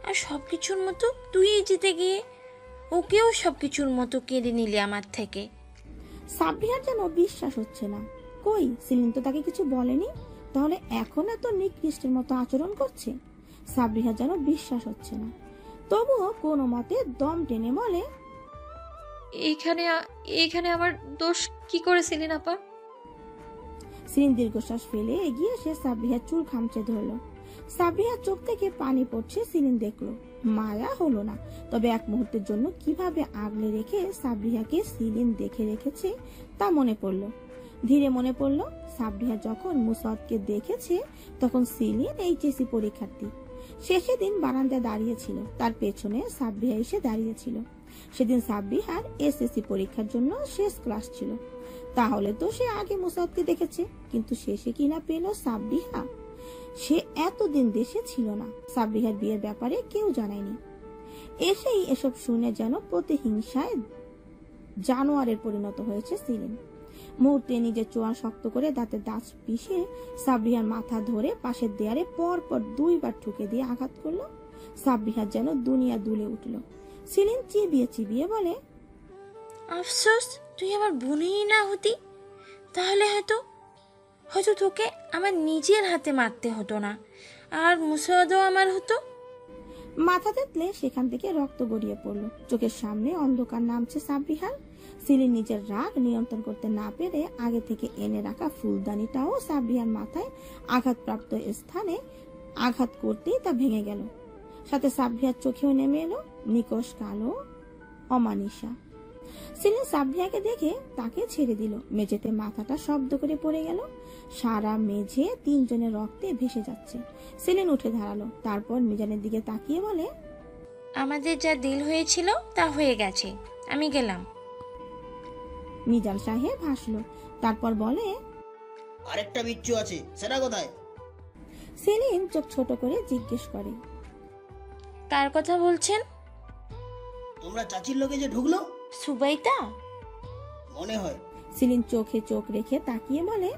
আর সবকিছুর মতো তুই জিতে গিয়ে ওকেও সবকিছুর মতো কেড়ে নিলি আমার থেকে। সাবরিহার যেন বিশ্বাস হচ্ছে না। কই, সিলিন তো তাকে কিছু বলেনি, তাহলে এখন এত নিকৃষ্টের মতো আচরণ করছে? সাবরিহার যেন বিশ্বাস হচ্ছে না। তবুও কোনো মতে দম টেনে বলে, এইখানে আমার দোষ কি করে সিলিন আপা? সিলিন দীর্ঘশ্বাস ফেলে এগিয়ে এসে সাবরিহার চুল খামচে ধরলো। সাবরিহার চোখ থেকে পানি পড়ছে সিলিন দেখলো। মায়া হলো না, তবে এক মুহূর্তের জন্য কিভাবে আগলে রেখে সাবরিহাকে সিলিন দেখে রেখেছে তা মনে পড়লো। ধীরে মনে পড়লো সাবরিহা যখন মুসাদকে দেখেছে তখন সিলিন এইচএসসি পরীক্ষার্থী। শেষে দিন বারান্দায় দাঁড়িয়েছিল, তার পেছনে সাবরিহা এসে দাঁড়িয়েছিল। সেদিন সাবরিহার এসএসসি পরীক্ষার জন্য শেষ ক্লাস ছিল। তাহলে তো সে আগে মুসাদকে দেখেছে, কিন্তু শেষে কিনা পেল সাবরিহা। সে এতদিন দেশে ছিল না, সাবরিহার বিয়ের ব্যাপারে কেউ জানায়নি। এসেই এসব শুনে যেন প্রতিহিংসায় জানোয়ারের পরিণত হয়েছে সিলিন। মুহূর্তে নিজের চোয়াল শক্ত করে দাঁতে দাঁত পিষে সাবরিহার মাথা ধরে পাশের দেয়ালে পর পর 2 বার ঠুকে দিয়ে আঘাত করলো। সাবরিহার যেন দুনিয়া দুলে উঠল। সিলিন চিবিয়ে বলে, আফসোস তুই আমার বোনই না হতি, তাহলে হয়তো তোকে আমার নিজের হাতে মারতে হতো না, আর মুসাওয়াতও আমার হতো। মাথা তেতলে সেখান থেকে রক্ত গড়িয়ে পড়লো। চোখের সামনে অন্ধকার নামছে সাবরিহার। সিলিন নিজের রাগ নিয়ন্ত্রণ করতে না পেরে আগে থেকে এনে রাখা ফুলদানিটাও সাবরিহার মাথায় আঘাতপ্রাপ্ত স্থানে আঘাত করতেই তা ভেঙে গেল। সাথে সাবরিহার চোখেও নেমে এলো নিকশ কালো অমানিসা। সিলিন সাবরিহাকে দেখে তাকে ছেড়ে দিল। মেঝেতে মাথাটা শব্দ করে পড়ে গেল। সারা মেঝে 3 জনের রক্তে ভেসে যাচ্ছে। সিলিন উঠে দাঁড়ালো, তারপর মিজানের দিকে তাকিয়ে বলে, আমাদের যা দিল হয়েছিল তা হয়ে গেছে, আমি গেলাম। মিজান সাহেব হাসলো, তারপর বলে, আরেকটা বিচ্ছু আছে, সেটা কোথায়? সেলিম চোখ ছোট করে জিজ্ঞেস করে, কার কথা বলছেন? তোমরা চাচির লোকে যে ঢুকলো, সুবাইতা? মনে হয়। সেলিম চোখে চোখ রেখে তাকিয়ে বলে,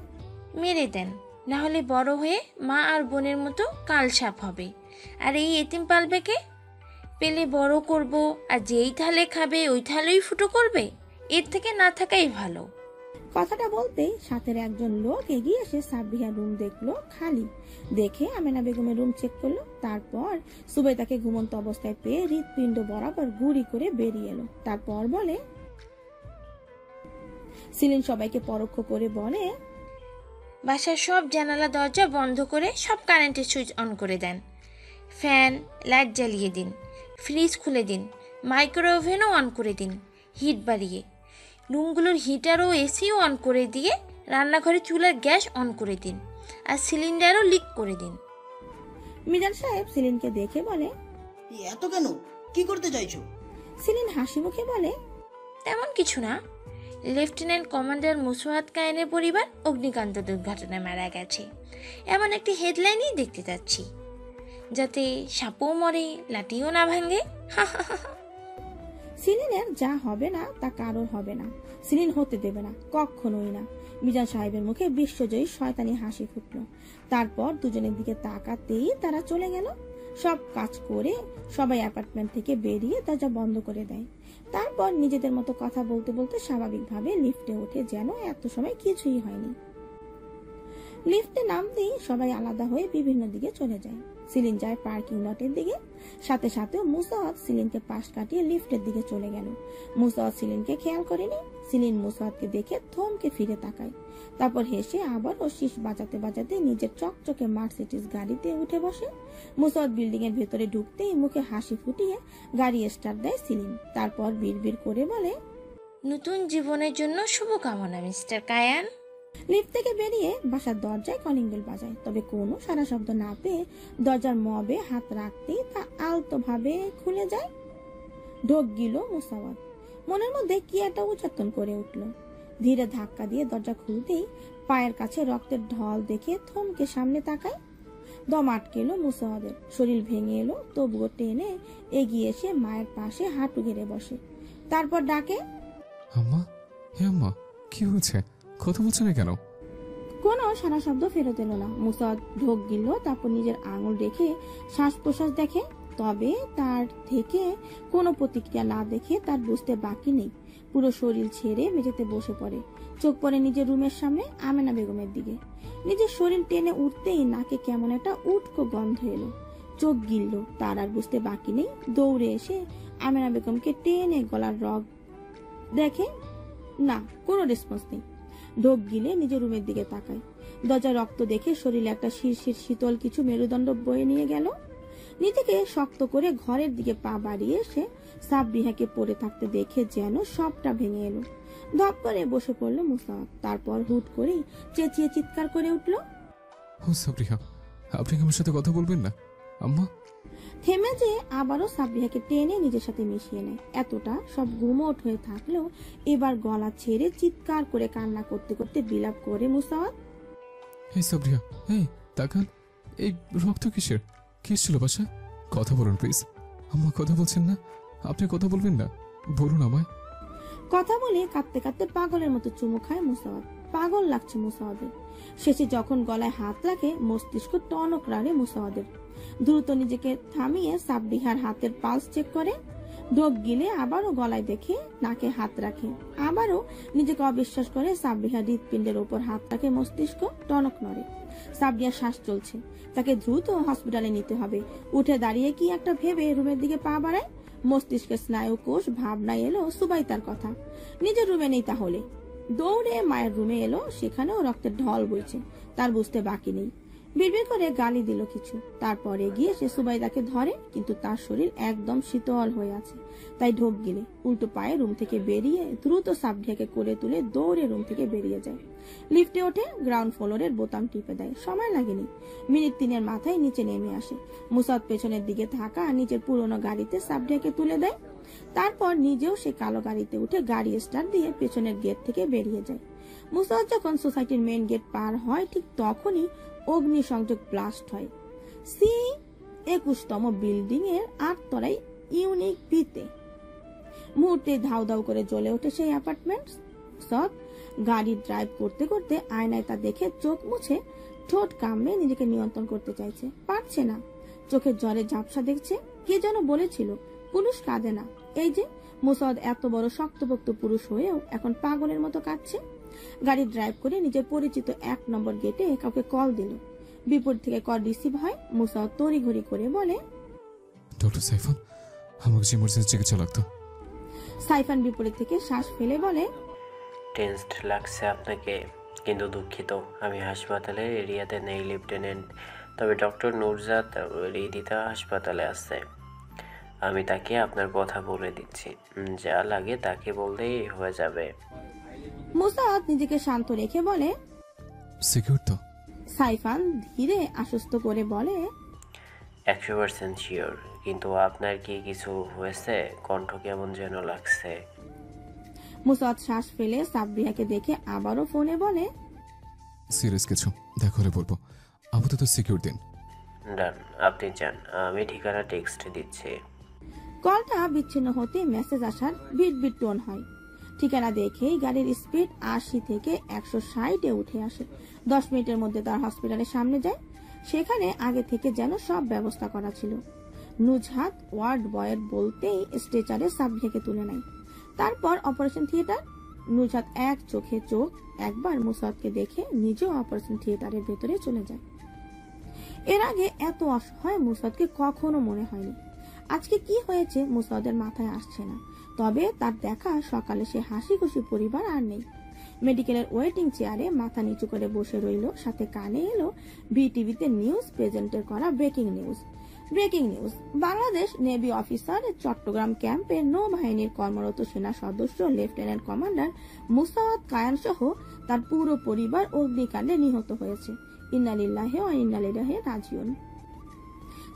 মেরে দেন, না হলে বড় হয়ে মা আর বোনের মতো কালসাপ হবে। আর এই এতিম পালবে কে? পেলে বড় করব, আর যেই থালে খাবে ওই থালেই ফুটো করবে। এর থেকে না থাকাই ভালো। কথাটা বলতেই সাথের একজন লোক এগিয়ে এসে সাব্বিহার রুম দেখলো খালি। দেখে আমেনা বেগমের রুম চেক করলো, তারপর সুবেদাকে ঘুমন্ত অবস্থায় পেয়ে হৃৎপিণ্ড বরাবর গুড়ি করে বেরিয়ে এলো। তারপর বলে, সিলিন সবাইকে পরোক্ষ করে বলে, বাসার সব জানালা দরজা বন্ধ করে সব কারেন্টের সুইচ অন করে দেন, ফ্যান লাইট জ্বালিয়ে দিন, ফ্রিজ খুলে দিন, মাইক্রোওভেনও অন করে দিন হিট বাড়িয়ে, রুমগুলোর হিটার ও এসিও অন করে দিয়ে রান্নাঘরে চুলার গ্যাস অন করে দিন, আর সিলিন্ডারও লিক করে দিন। মিজান সাহেব সিলিনকে দেখে বলে, এত কেন? কি করতে চাইছো? সিলিন হাসি মুখে বলে, তেমন কিছু না, লেফটেন্যান্ট কমান্ডার মুসওয়াত কায়েনের পরিবার অগ্নিকাণ্ড দুর্ঘটনায় মারা গেছে, এমন একটি হেডলাইনই দেখতে যাচ্ছি, যাতে সাপও মরে লাঠিও না ভাঙে। সিলিনের যা হবে না তা কারোর হবে না, সিলিন হতে দেবে না, কখনোই না। মিজান সাহেবের মুখে বিশ্বজয়ী শয়তানি হাসি ফুটলো। তারপর দুজনের দিকে তাকাতেই তারা চলে গেল। সব কাজ করে সবাই অ্যাপার্টমেন্ট থেকে বেরিয়ে দরজা বন্ধ করে দেয়। তারপর নিজেদের মতো কথা বলতে বলতে স্বাভাবিকভাবে লিফটে ওঠে, যেন এত সময় কিছুই হয়নি। লিফটে নামতেই সবাই আলাদা হয়ে বিভিন্ন দিকে চলে যায়। সিলিন যায় পার্কিং লটের দিকে, সাথে সাথে মুসাওয়াত সিলিনকে পাশ কাটিয়ে লিফটের দিকে চলে গেল। মুসাওয়াত সিলিনকে খেয়াল করেনি। সিলিন মুসাওয়াতকে দেখে থমকে ফিরে তাকায়, তারপর হেসে আবারও শীষ বাজাতে বাজাতে নিজের চকচকে মার্সিডিজ গাড়িতে উঠে বসে। মুসাওয়াত বিল্ডিং এর ভেতরে ঢুকতেই মুখে হাসি ফুটিয়ে গাড়ি স্টার্ট দেয় সিলিন। তারপর বিড়বিড় করে বলে, নতুন জীবনের জন্য শুভকামনা মিস্টার কায়ান। লিফট থেকে বেরিয়ে বাসার দরজায় কলিং বেল বাজায়, তবে কোনো সারা শব্দ না পেয়ে দরজার মবে হাত রাখতেই তা আলতো ভাবে খুলে যায়। ঢোক গিল মুসাওয়াত, মনের মধ্যে কি একটা উচ্চাটন করে উঠল। ধীরে ধাক্কা দিয়ে দরজা খুলতেই পায়ের কাছে রক্তের ঢল দেখে থমকে সামনে তাকায়। দম আটকে এলো মুসাওয়াদের, শরীর ভেঙে এলো, তবুও টেনে এগিয়ে এসে মায়ের পাশে হাঁটু গেড়ে বসে। তারপর ডাকে, আম্মা, হে আম্মা, কি হয়েছে? কথা বলছে না কেন? কোনো সারা শব্দ ফেরত এলো না। মুসাদ ঢোক গিল, তারপর নিজের আঙুল রেখে শ্বাস প্রশ্বাস দেখে, তবে তার থেকে কোনো প্রতিক্রিয়া না দেখে তার বুঝতে বাকি নেই। পুরো শরীর ছেড়ে মেঝেতে বসে পড়ে, চোখ পড়ে নিজের রুমের সামনে আমেনা বেগমের দিকে। নিজের শরীর টেনে উঠতেই নাকে কেমন একটা উটকো গন্ধ এলো। চোখ গিলল, তার আর বুঝতে বাকি নেই। দৌড়ে এসে আমেনা বেগমকে টেনে গলার রগ দেখে, না, কোনো রেসপন্স নেই। ঢোক গিলে নিজের রুমের দিকে তাকায়। দরজা রক্ত দেখে শরীরে একটা শিরশির শীতল কিছু মেরুদণ্ড বয়ে নিয়ে গেল। নিজেকে শক্ত করে ঘরের দিকে পা বাড়িয়ে এসে সাব্বিহাকে পড়ে থাকতে দেখে যেন সবটা ভেঙে এলো। ধপ করে বসে পড়লো মুসাওয়াত। তারপর হুট করেই চেঁচিয়ে চিৎকার করে উঠল, ও সাবরিহা, আপনি কি আমার সাথে কথা বলবেন না? আম্মা। থেমে যে আবারও সাব্বিহাকে টেনে নিজের সাথে মিশিয়ে নেয়। এতটা সব গুমোট হয়ে থাকলেও এবার গলা ছেড়ে চিৎকার করে কান্না করতে করতে বিলাপ করে মুসাওয়াত, এই সাবরিহা, এই তাকান, এই রক্ত কিসের? কি ছিল বাসা? কথা বলুন প্লিজ। আম্মা কথা বলছেন না, আপনি কথা বলবেন না, বলুন আমায়। কথা বলে কাঁদতে কাঁদতে পাগলের মতো চুমু খায় মুসাওয়াত। পাগল লাগছে মুসাওয়াদের। শেষে যখন গলায় হাত রাখে, মস্তিষ্ক টনক রাড়ে মুসাওয়াদের। দ্রুত নিজেকে থামিয়ে সাব্বিহার হাতের পালস চেক করে। ঢোক গিলে আবারও গলায় দেখে নাকে হাত রাখে। আবারও নিজেকে অবিশ্বাস করে সাব্বিহার হৃৎপিণ্ডের ওপর হাত রাখে। মস্তিষ্ক টনক নড়ে। সাব্বিহার শ্বাস চলছে, তাকে দ্রুত হসপিটালে নিতে হবে। উঠে দাঁড়িয়ে কি একটা ভেবে রুমের দিকে পা বাড়ায়। মস্তিষ্কের স্নায়ু কোষ ভাবনায় এলো সুবাইতার কথা। নিজের রুমে নেই তাহলে। দৌড়ে মায়ের রুমে এলো, সেখানেও রক্তের ঢল বইছে। তার বুঝতে বাকি নেই বিড়বিড় করে গালি দিল কিছু। তারপরে গিয়ে সে সুবাইদাকে ধরে, কিন্তু তার শরীর একদম শীতল হয়ে আছে, তাই ঢোক গিলে উল্টো পায়ে রুম থেকে বেরিয়ে দ্রুত সাবরিয়াকে করে তুলে দৌড়ে রুম থেকে বেরিয়ে যায়। লিফটে ওঠে, গ্রাউন্ড ফ্লোরের বোতাম টিপে দেয়। সময় লাগেনি, মিনিট 3-এর মাথায় নিচে নেমে আসে। মুসাদ পেছনের দিকে থাকা নিজের পুরোনো গাড়িতে সাবরিয়াকে তুলে দেয়। তারপর নিজেও সে কালো গাড়িতে উঠে গাড়ি স্টার্ট দিয়ে পেছনের গেট থেকে বেরিয়ে যায়। মুসাদ যখন সোসাইটির মেইন গেট পার হয়, ঠিক তখনই অগ্নিসংযোগ ব্লাস্ট হয় C21তম বিল্ডিং এর 8 তলায় ইউনিক বিতে। মুহূর্তে ধাউ ধাউ করে জ্বলে ওঠে সেই অ্যাপার্টমেন্ট। সব গাড়ি ড্রাইভ করতে করতে আয়নায় তা দেখে চোখ মুছে ঠোঁট কামড়ে নিজেকে নিয়ন্ত্রণ করতে চাইছে, পারছে না। চোখের জলে ঝাপসা দেখছে। কে যেন বলেছিল পুরুষ কাঁদে না। এই যে মুসাদ এত বড় শক্তপোক্ত পুরুষ হয়েও এখন পাগলের মতো কাঁদছে। গাড়ি ড্রাইভ করে নিজের পরিচিত 1 নম্বর গেটে কাউকে কল দিল। বিপরীত থেকে কল রিসিভ হয়। মুসাদ তড়িঘড়ি করে বলে, ডক্টর সাইফান, আমার কাছে ইমার্জেন্সি চিকিৎসা লাগতো। সাইফান বিপরীত থেকে শ্বাস ফেলে বলে, টেন্সড লাগছে আপনাকে, কিন্তু দুঃখিত আমি হাসপাতালের এরিয়াতে নেই লেফটেন্যান্ট। তবে ডক্টর নুরজাত হৃদিতা হাসপাতালে আছে। আমি তাকে আপনার কথা বলে দিচ্ছি, যা লাগে তাকে বললেই হয়ে যাবে। মুসাদ নিজেকে শান্ত রেখে বলে, সিকিউর তো? সাইফান ধীরে আশ্বস্ত করে বলে, 100% শিওর। কিন্তু আপনার কি কিছু হয়েছে? কণ্ঠ কেমন যেন লাগছে। মুসাদ শ্বাস ফেলে সাবরিয়াকে দেখে আবারও ফোনে বলে, সিরিয়াস কিছু, দেখা হলে বলবো। আপাতত সিকিউর দিন। ডান, আপনি যান, আমি ঠিকানা টেক্সট দিচ্ছি। কলটা বিচ্ছিন্ন হতে মেসেজ আসার বিট টোন হয়। ঠিকানা দেখেই গাড়ির স্পিড 80 থেকে 160-এ উঠে আসে। 10 মিনিটের মধ্যে তার হসপিটালের সামনে যায়। সেখানে আগে থেকে যেন সব ব্যবস্থা করা ছিল। নুজহাত ওয়ার্ড বয়ের বলতেই স্ট্রেচারে সাবরিয়াকে তুলে নেয়। তারপর অপারেশন থিয়েটার। নুজহাত এক চোখে চোখ একবার মুসাদকে দেখে নিজেও অপারেশন থিয়েটারের ভেতরে চলে যায়। এর আগে এত অসহায় মুসাদকে কখনো মনে হয়নি। আজকে কি হয়েছে মুসাদের মাথায় আসছে না। তবে তার দেখা সকালে সে হাসি খুশি পরিবার আর নেই। মেডিকেলের ওয়েটিং চেয়ারে মাথা নিচু করে বসে রইল। সাথে কানে এলো ভিটিভিতে নিউজ প্রেজেন্টের করা breaking news. Bangladesh navy officer Chittagong ক্যাম্পে নৌবাহিনীর কর্মরত সেনা সদস্য লেফটেন্যান্ট কমান্ডার মুসাওয়াত কায়ান সহ তার পুরো পরিবার অগ্নিকাণ্ডে নিহত হয়েছে। ইন্না লিল্লাহি ওয়া ইন্না ইলাইহি রাজিউন।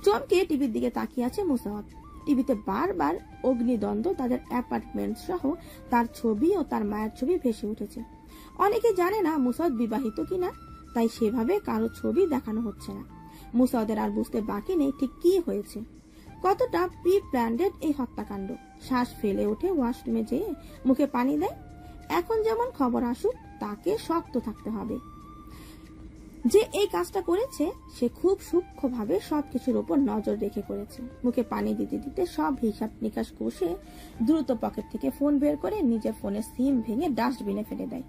চমকে টিভির দিকে তাকিয়ে আছে মুসাওয়াত। টিভিতে বারবার অগ্নিদ্বন্দ্ব, তাদের অ্যাপার্টমেন্ট সহ তার ছবি ও তার মায়ের ছবি ভেসে উঠেছে। অনেকে জানে না মুসাওয়াত বিবাহিত কিনা, তাই সেভাবে কারো ছবি দেখানো হচ্ছে না। মুসাওয়াতের আর বুঝতে বাকি নেই ঠিক কি হয়েছে, কতটা প্রি প্ল্যান্ডেড এই হত্যাকাণ্ড। শ্বাস ফেলে ওঠে, ওয়াশরুমে যেয়ে মুখে পানি দেয়। এখন যেমন খবর আসুক, তাকে শক্ত থাকতে হবে। যে এই কাজটা করেছে সে খুব সূক্ষ্মভাবে সবকিছুর উপর নজর রেখে করেছে। মুখে পানি দিতে দিতে সব হিসাব নিকাশ কষে দ্রুত পকেট থেকে ফোন বের করে নিজের ফোনের সিম ভেঙে ডাস্টবিনে ফেলে দেয়।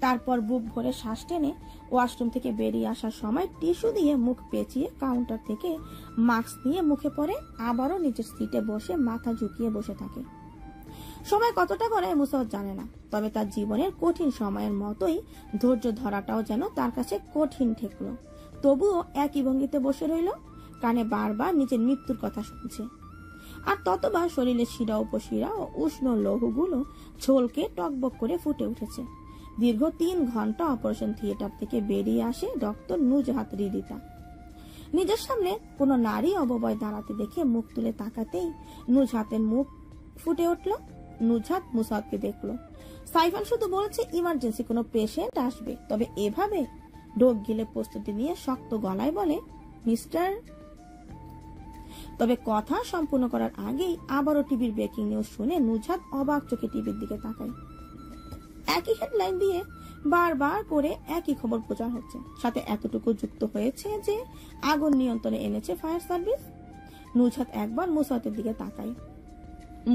তারপর বুক ভরে শ্বাস টেনে ওয়াশরুম থেকে বেরিয়ে আসার সময় টিস্যু দিয়ে মুখ পেঁচিয়ে কাউন্টার থেকে মাস্ক নিয়ে মুখে পরে আবারও নিজের সিটে বসে মাথা ঝুঁকিয়ে বসে থাকে। সময় কতটা করে মুসাওয়াত জানে না, তবে তার জীবনের কঠিন সময়ের মতোই ধৈর্য ধরাটাও যেন তার কাছে কঠিন ঠেকলো। তবুও একই ভঙ্গিতে বসে রইল, কানে বারবার নিজের মৃত্যুর কথা শুনছে। আর ততবার শরীরের শিরা উপশিরা ও উষ্ণ লৌহগুলো ঝোলকে টকবক করে ফুটে উঠেছে। দীর্ঘ 3 ঘন্টা অপারেশন থিয়েটার থেকে বেরিয়ে আসে ডক্টর নুজহাত হৃদিতা। নিজের সামনে কোনো নারী অববয় দাঁড়াতে দেখে মুখ তুলে তাকাতেই নুজহাতের মুখ ফুটে উঠল। নুজহাত মুসাওয়াতকে দেখলো। সাইফান শুধু বলেছে ইমার্জেন্সি কোনো পেশেন্ট আসবে, তবে এভাবে ঢোক গিলে প্রস্তুতি নিয়ে শক্ত গলায় বলে, মিস্টার। তবে কথা সম্পূর্ণ করার আগেই আবারও টিভির ব্রেকিং নিউজ শুনে নুজহাত অবাক চোখে টিভির দিকে তাকায়। একই হেডলাইন দিয়ে বারবার করে একই খবর প্রচার হচ্ছে, সাথে এতটুকু যুক্ত হয়েছে যে আগুন নিয়ন্ত্রণে এনেছে ফায়ার সার্ভিস। নুজহাত একবার মুসাওয়াতের দিকে তাকায়।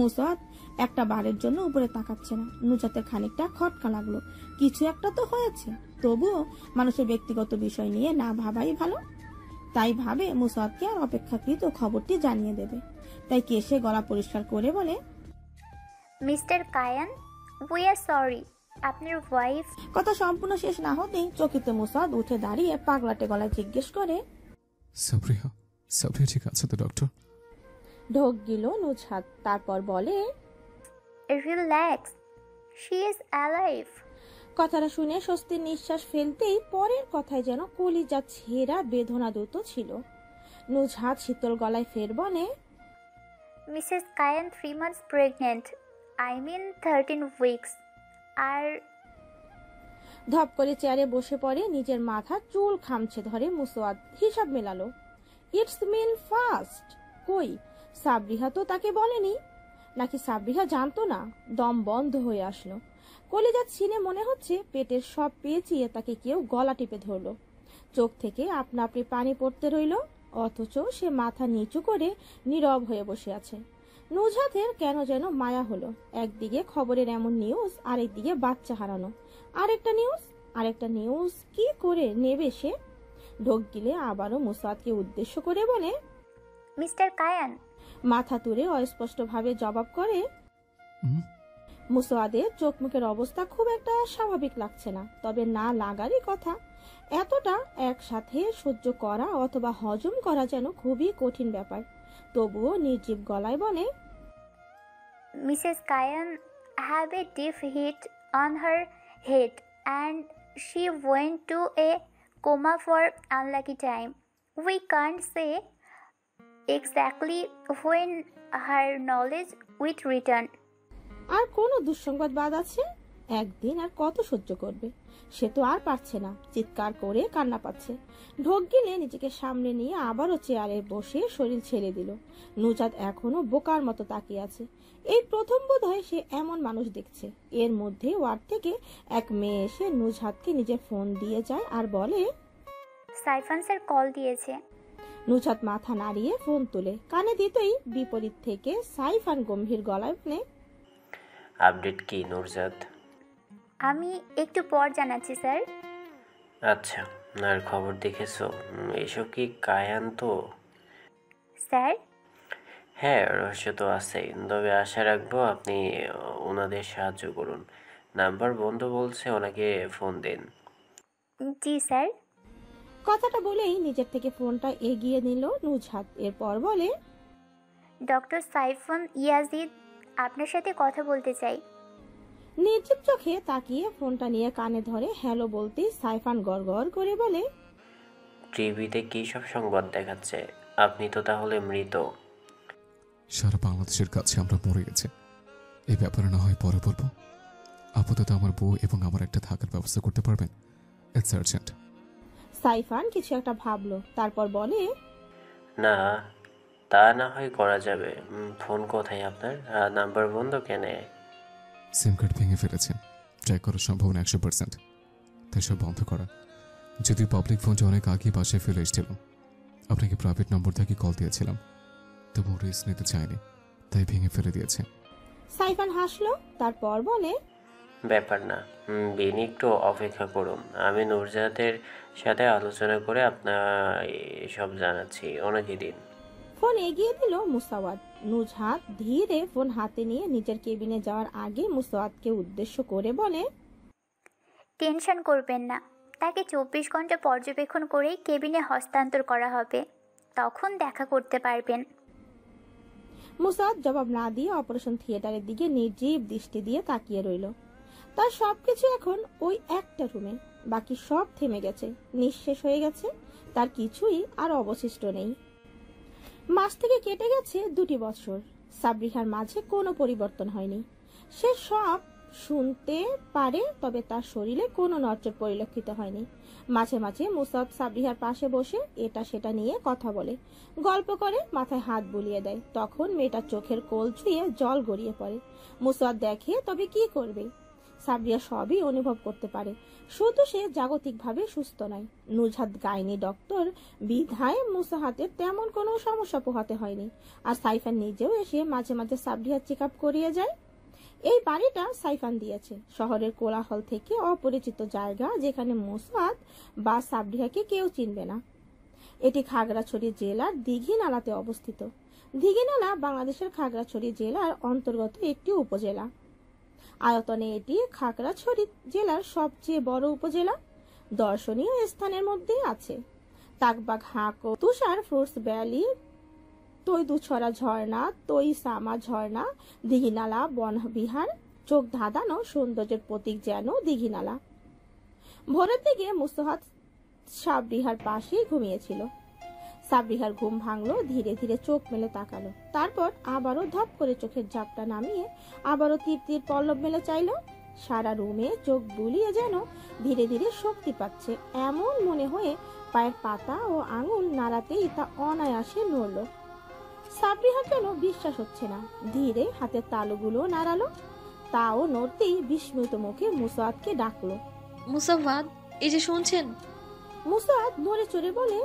মুসাওয়াত একটা বারের জন্য উপরে তাকাচ্ছে না। নুজহাতের খানিকটা খটকা লাগলো। কিছু একটা তো হয়েছে, তবুও মানুষের ব্যক্তিগত বিষয় নিয়ে না ভাবাই ভালো। তাই ভাবে মুসাওয়াতকে আর অপেক্ষাকৃত খবরটি জানিয়ে দেবে। তাই কেশে গলা পরিষ্কার করে বলে, mister Kayan, we are sorry, আপনার ওয়াইফ। কথা সম্পূর্ণ শেষ না হতেই চকিতে মুসাদ উঠে দাঁড়িয়ে পাগলাটে গলায় জিজ্ঞেস করে। সাবরিয়া সাবরিয়া ঠিক আছে তো ডক্টর? ঢোক গিল নুজহাত, তারপর বলে, রিল্যাক্স, শি ইজ অ্যালাইভ। কথাটা শুনে স্বস্তির নিঃশ্বাস ফেলতেই পরের কথায় যেন কলিজা ছেঁড়া বেদনা দ্রুত ছিল। নুজহাত শীতল গলায় ফের বলে, Mrs Kayan 3 months pregnant, I mean 13 weeks. আর ধপ করে চেয়ারে বসে পড়ে, নিজের মাথা চুল খামছে ধরে মুসাদ হিসাব মেলালো। It's mean fast. কই, সাবরিহা তো তাকে বলেনি, নাকি সাবরিহা জানতো না? দম বন্ধ হয়ে আসলো। কলিজা ছিনে মনে হচ্ছে পেটের সব পেঁচিয়ে তাকে কেউ গলা টিপে ধরলো। চোখ থেকে আপনা আপনি পানি পড়তে রইল, অথচ সে মাথা নিচু করে নীরব হয়ে বসে আছে। নুজহাতের কেন যেন মায়া হলো। একদিকে খবরের এমন নিউজ, আরেকদিকে বাচ্চা হারানো। আরেকটা নিউজ কি করে নেবে সে? ঢোক গিলে আবারও মুসাদকে উদ্দেশ্য করে বলে, মিস্টার কায়ান। মাথা তুলে অস্পষ্টভাবে জবাব করে। মুসাদের চোখ মুখের অবস্থা খুব একটা স্বাভাবিক লাগছে না, তবে না লাগারই কথা। এতটা একসাথে সহ্য করা অথবা হজম করা যেন খুবই কঠিন ব্যাপার। তবুও নির্জীব গলায় বলে, Mrs Kayan have a deep hit on her head and she went to a coma for unlucky time. We can't say exactly when her knowledge with return. আর কোনো দুঃসংবাদ বাদ আছে? একদিন আর কত সহ্য করবে? সে তো আর পারছে না, চিৎকার করে কান্না পাচ্ছে। ঢোক গিলে নিজেকে সামনে নিয়ে আবারও চেয়ারে বসে শরীর ছেড়ে দিল। নুজহাত এখনো বোকার মতো তাকিয়ে আছে। এই প্রথম বোধহয় সে এমন মানুষ দেখছে। এর মধ্যে ওয়ার্ড থেকে এক মেয়ে এসে নুজহাতকে নিজের ফোন দিয়ে যায় আর বলে, সাইফান স্যার কল দিয়েছে। নুজহাত মাথা নাড়িয়ে ফোন তুলে কানে দিতেই বিপরীত থেকে সাইফান গম্ভীর গলায় বলে, আপডেট কি নুরজাত? আমি একটু পর জানাচ্ছি স্যার। আচ্ছা, আর খবর দেখেছো? এসব কি কায়ান তো? স্যার, হ্যাঁ, রহস্য তো আছেই, তবে আশা রাখবো আপনি ওনাদের সাহায্য করুন। নাম্বার বন্ধ বলছে, ওনাকে ফোন দিন। জি স্যার। কথাটা বলেই নিজের থেকে ফোনটা এগিয়ে নিল নুজহাত। এরপর বলে, ডক্টর সাইফান ইয়াজিদ আপনার সাথে কথা বলতে চাই। নির্জীব চোখে তাকিয়ে ফোনটা নিয়ে কানে ধরে হ্যালো বলতেই সাইফান গড়গড় করে বলে, টিভিতে কী সব সংবাদ দেখাচ্ছে? আপনি তো তাহলে মৃত। সারা বাংলাদেশের কাছে আমরা মরে গেছি। এই ব্যাপারে না হয় পরে বলবো। আপাতত আমার বউ এবং আমার একটা থাকার ব্যবস্থা করতে পারবেন? It's urgent. সাইফান কিছু একটা ভাবলো, তারপর বলে, না, তা না হয় করা যাবে। ফোন কোথায় আপনার? নাম্বার বন্ধ কেন? সিম কার্ড ভেঙে ফেলেছেন, ট্র্যাক করার সম্ভাবনা 100%, তাই সব বন্ধ করা। যদি পাবলিক ফোনটা অনেক আগে পাশে ফেলে এসেছিলাম, আপনাকে প্রাইভেট নম্বর থেকে কল দিয়েছিলাম, তবু রিস্ক নিতে চাইনি, তাই ভেঙে ফেলে দিয়েছে। সাইফান হাসলো, তারপর বলে, ব্যাপার না, বিনি একটু অপেক্ষা করুন। আমি নুরজাতের সাথে আলোচনা করে আপনার সব জানাচ্ছি, ওনাকে দিন। ফোন এগিয়ে দিল মুসাওয়াদ। নুজহাত ধীরে ফোন হাতে নিয়ে নিজের কেবিনে যাওয়ার আগে মুসাওয়াদকে উদ্দেশ্য করে বলে, টেনশন করবেন না, তাকে 24 ঘন্টা পর্যবেক্ষণ করেই কেবিনে হস্তান্তর করা হবে, তখন দেখা করতে পারবেন। মুসাওয়াদ জবাব না দিয়ে অপারেশন থিয়েটারের দিকে নির্জীব দৃষ্টি দিয়ে তাকিয়ে রইল। তার সবকিছু এখন ওই একটা রুমে, বাকি সব থেমে গেছে, নিঃশেষ হয়ে গেছে। তার কিছুই আর অবশিষ্ট নেই। মাস থেকে কেটে গেছে 2 বছর। সাবরিহার মাঝে কোনো পরিবর্তন হয়নি। সে সব শুনতে পারে, তবে তার শরীরে কোনো নড়চড় পরিলক্ষিত হয়নি। মাঝে মাঝে মুসাদ সাবরিহার পাশে বসে এটা সেটা নিয়ে কথা বলে, গল্প করে, মাথায় হাত বুলিয়ে দেয়। তখন মেয়েটার চোখের কোল ছুঁয়ে জল গড়িয়ে পড়ে। মুসাদ দেখে, তবে কি করবে? সাবরিয়া সবই অনুভব করতে পারে, শুধু সে জাগতিকভাবে সুস্থ নয়। নুজহাত গাইনি ডক্টর বিধায় মুসাহাতের তেমন কোনো সমস্যা পোহাতে হয়নি। আর সাইফান নিজেও এসে মাঝে মাঝে সাবরিয়ার চেক আপ করিয়ে যায়। এই বাড়িটা সাইফান দিয়েছে, শহরের কোলাহল থেকে অপরিচিত জায়গা, যেখানে মুসাদ বা সাবরিয়াকে কেউ চিনবে না। এটি খাগড়াছড়ি জেলার দিঘিনালাতে অবস্থিত। দিঘিনালা বাংলাদেশের খাগড়াছড়ি জেলার অন্তর্গত একটি উপজেলা। আয়তনে এটি খাগড়াছড়ি জেলার সবচেয়ে বড় উপজেলা। দর্শনীয় স্থানের মধ্যে আছে তাকবাগ হাক ও তুষার ফ্রুটস ভ্যালি, তৈদুছড়া ঝর্ণা, তৈসামা ঝর্ণা, দিঘিনালা বনবিহার, চোখ ধাঁধানো সৌন্দর্যের প্রতীক যেন দিঘিনালা। ভোরের দিকে মুসাহাত সাবরিহার পাশে ঘুমিয়েছিল। সাবরিহার ঘুম ভাঙলো, ধীরে ধীরে চোখ মেলে তাকালো, তারপর আবারও ধপ করে চোখের ঝাপটা নামিয়ে আবারও তীর তীর পল্লব মেলে চাইল। সারা রুমে চোখ বুলিয়ে যেন ধীরে ধীরে শক্তি পাচ্ছে এমন মনে হয়ে পায়ের পাতা ও আঙুল নাড়াতেই তা অনায়াসে নড়ল। সাবরিহার যেন বিশ্বাস হচ্ছে না, ধীরে হাতের তালুগুলো নাড়ালো, তাও নড়তেই বিস্মিত মুখে মুসাদকে ডাকলো। মুসাফাদ, এই যে শুনছেন? মুসাদ নড়ে চড়ে বলে।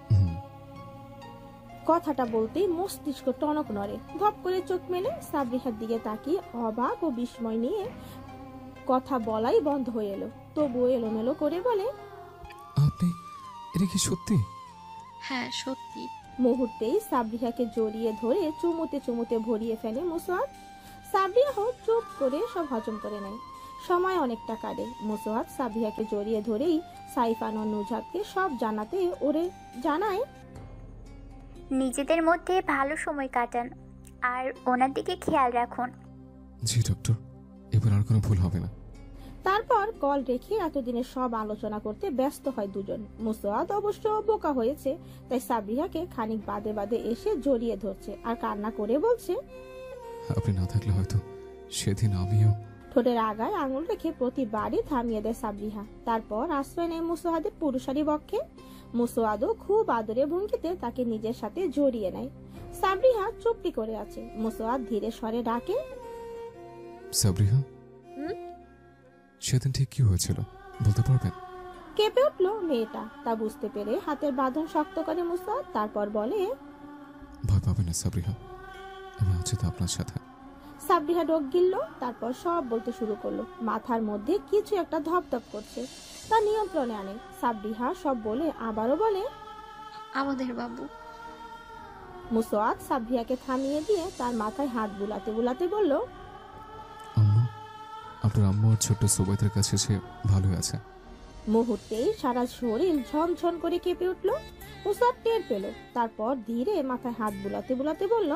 হুম। কথাটা বলতেই মস্তিষ্ক টনক নড়ে। ধপ করে চোখ মেলে সাবরিহার দিকে তাকিয়ে অবাক ও বিস্ময় নিয়ে কথা বলাই বন্ধ হয়ে এলো। তবুও এলোমেলো করে বলে, আপনি, এটা কি সত্যি? হ্যাঁ সত্যি। মুহূর্তেই সাবরিহাকে জড়িয়ে ধরে চুমুতে চুমুতে ভরিয়ে ফেলে মুসাদ। সাবরিহাও চুপ করে সব হজম করে নেয়। সময় অনেকটা কাটে। মুসাদ সাবরিহাকে জড়িয়ে ধরেই সাইফান ও নুজাতকে সব জানাতে ওরে জানায়, নিজেদের মধ্যে ভালো সময় কাটান আর ওনার দিকে খেয়াল রাখুন। জি ডক্টর, এবার আর কোনো ভুল হবে না। তারপর কল রেখে এতদিনের সব আলোচনা করতে ব্যস্ত হয় দুজন। মুসাদ অবশ্য বোকা হয়েছে, তাই সাবরিহাকে খানিক বাদে বাদে এসে জড়িয়ে ধরছে আর কান্না করে বলছে, আপনি না থাকলে হয়তো সেদিন আমিও। ঠোঁটের আগায় আঙুল রেখে প্রতিবারই থামিয়ে দেয় সাবরিহা। তারপর আশ্রয় নেয় মুসাহাদের পুরুষালী বক্ষে। মুসাদও খুব আদরে ভঙ্গিতে তাকে নিজের সাথে জড়িয়ে নেয়। সাবরিহা চুপটি করে আছে। মুসাদ ধীরে স্বরে ডাকে, সাবরিহা, হুম? সেদিন ঠিক কি হয়েছিল বলতে পারবেন? কেঁপে উঠলো মেয়েটা। তা বুঝতে পেরে হাতের বাঁধন শক্ত করে মুসাদ। তারপর বলে, ভয় পাবেন না সাবরিহা, আমি আছি তো আপনার সাথে। সাবরিহা ডোক গিলল, তারপর সব বলতে শুরু করলো। মাথার মধ্যে কিছু একটা ধপধপ করছে, তা নিয়ন্ত্রণে আনে। সাবরিহা সব বলে আবারও বলে, আমাদের বাবু। মুসাদ সাবরিহাকে থামিয়ে দিয়ে তার মাথায় হাত বুলাতে বুলাতে বলল, আম্মু, আপনার আম্মু আর ছোট্ট সুবাইতের কাছে সে ভালোই আছে। মুহূর্তেই সারা শরীর ঝনঝন করে কেঁপে উঠল। মুসাদ টের পেল। তারপর ধীরে মাথায় হাত বুলাতে বুলাতে বলল,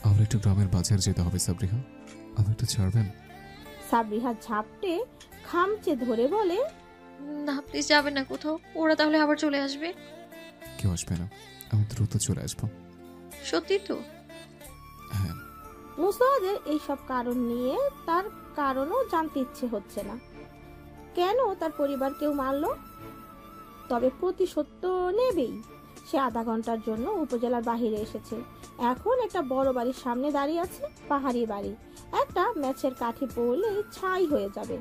আমরা একটু গ্রামের বাজার যেতে হবে সাবরিহা, আমি একটু ছাড়বেন? সাবরিহা ঝাপটে খামচে ধরে বলে, না প্লিজ যাবেন না কোথাও, ওরা তাহলে আবার চলে আসবে। কেউ আসবে না, আমি দ্রুত চলে আসবো। সত্যি তো? হ্যাঁ। মুসাদের এইসব কারণ নিয়ে তার কারণও জানতে ইচ্ছে হচ্ছে না। কেন তার পরিবার কেউ মারল? তবে প্রতিশোধ তো নেবেই। সে আধা ঘন্টার জন্য উপজেলার বাহিরে এসেছে। এখন একটা বড় বাড়ির সামনে দাঁড়িয়ে আছে, পাহাড়ি বাড়ি। একটা ম্যাচের কাঠি পড়লেই ছাই হয়ে যাবে।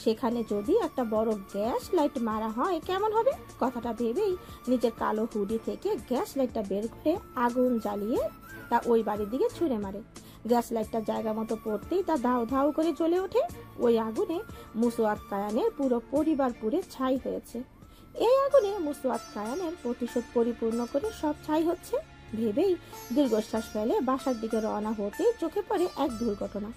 সেখানে যদি একটা বড় গ্যাস লাইট মারা হয় কেমন হবে? কথাটা ভেবেই নিজের কালো হুডি থেকে গ্যাস লাইটটা বের করে আগুন জ্বালিয়ে তা ওই বাড়ির দিকে ছুঁড়ে মারে। গ্যাস লাইটটা জায়গা মতো পড়তেই তা ধাউ ধাউ করে জ্বলে ওঠে। ওই আগুনে মুসাদ কায়ানের পুরো পরিবার পুড়ে ছাই হয়েছে। এই আগুনে মুসাদ কায়ানের প্রতিশোধ পরিপূর্ণ করে সব ছাই হচ্ছে ভেবেই দীর্ঘশ্বাস ফেলে বাসার দিকে রওনা হতে চোখে পড়ে এক দুর্ঘটনা।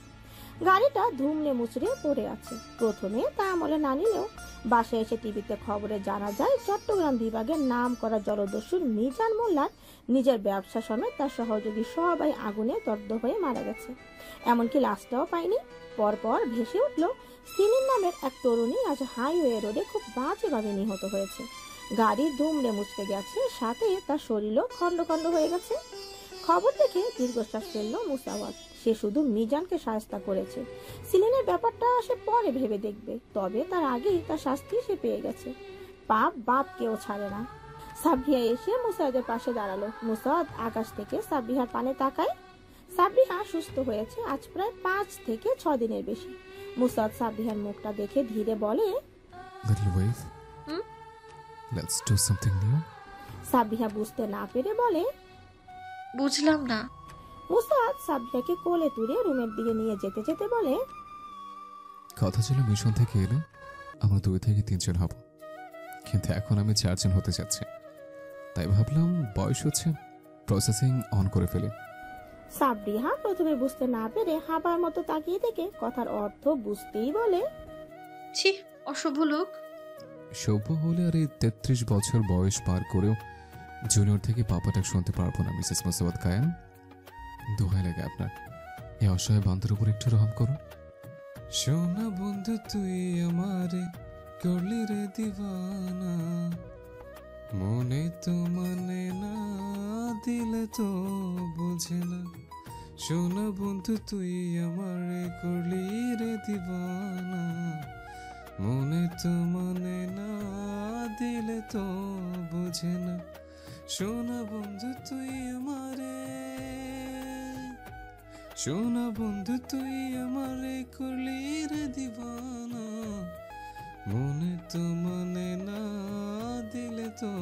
গাড়িটা ধুমড়ে মুচড়ে পড়ে আছে। প্রথমে তা আমলে না নিলেও বাসায় এসে টিভিতে খবরে জানা যায় চট্টগ্রাম বিভাগের নাম করা জলদস্যুর মিজান মোল্লার নিজের ব্যবসা সমেত তার সহযোগী সবাই আগুনে দগ্ধ হয়ে মারা গেছে। এমনকি লাশটাও পায়নি। পরপর ভেসে উঠল সিনির নামের এক তরুণী আজ হাইওয়ে রোডে খুব বাজেভাবে নিহত হয়েছে। গাড়ি ধুমড়ে মুচড়ে গেছে, সাথে তার শরীরও খন্ড খন্ড হয়ে গেছে। খবর দেখে দীর্ঘশ্বাস ফেলল মুসাওয়াত। সে শুধু মিজানকে শায়েস্তা করেছে, সিলিনের ব্যাপারটা সে পরে ভেবে দেখবে। তবে তার আগেই তার শাস্তি সে পেয়ে গেছে। পাপ বাপ কেউ ছাড়ে না। সাবরিহা এসে মুসাদের পাশে দাঁড়ালো। মুসাদ আকাশ থেকে সাবরিহার পানে তাকায়। সাবরিহা সুস্থ হয়েছে আজ প্রায় 5 থেকে 6 দিনের বেশি। মুসাদ সাবরিহার মুখটা দেখে ধীরে বলে, Little wave, hmm? let's do something new. সাবরিহা বুঝতে না পেরে বলে, বুঝলাম না। মুসাদ সাবরিহাকে কোলে তুলে রুমের দিকে নিয়ে যেতে যেতে বলে, কথা ছিল মিশন থেকে এলে আমরা 2 থেকে 3 জন হব, কিন্তু এখন আমি 4 জন হতে যাচ্ছি। তাই ভাবলাম বয়স হচ্ছে, প্রসেসিং অন করে ফেলি। সাবরিহা প্রথমে বুঝতে না পেরে হাবার মতো তাকিয়ে থেকে কথার অর্থ বুঝতেই বলে, ছি, অশুভ লোক। সভ্য হলে আর এই 33 বছর বয়স পার করেও জুনিয়র থেকে পাপাটা শুনতে পারবো না মিসেস মোসাওয়াত কায়ান। দোহাই লাগে আপনার, এই অসহায় বান্ধের উপর একটু রহম করো। সোনা বন্ধু তুই আমারে করলি রে দিওয়ানা, মনে তো মানে না, দিলে তো বোঝে না। সোনা বন্ধু তুই আমারে করলি রে দিওয়ানা, মনে তো মানে না, দিলে তো বোঝে না। সোনা বন্ধু তুই আমারে, সোনা বন্ধু তুই আমারে করলি রে দিওয়ানা, মনে তো মানে না, দিলে তো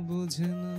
বোঝে না।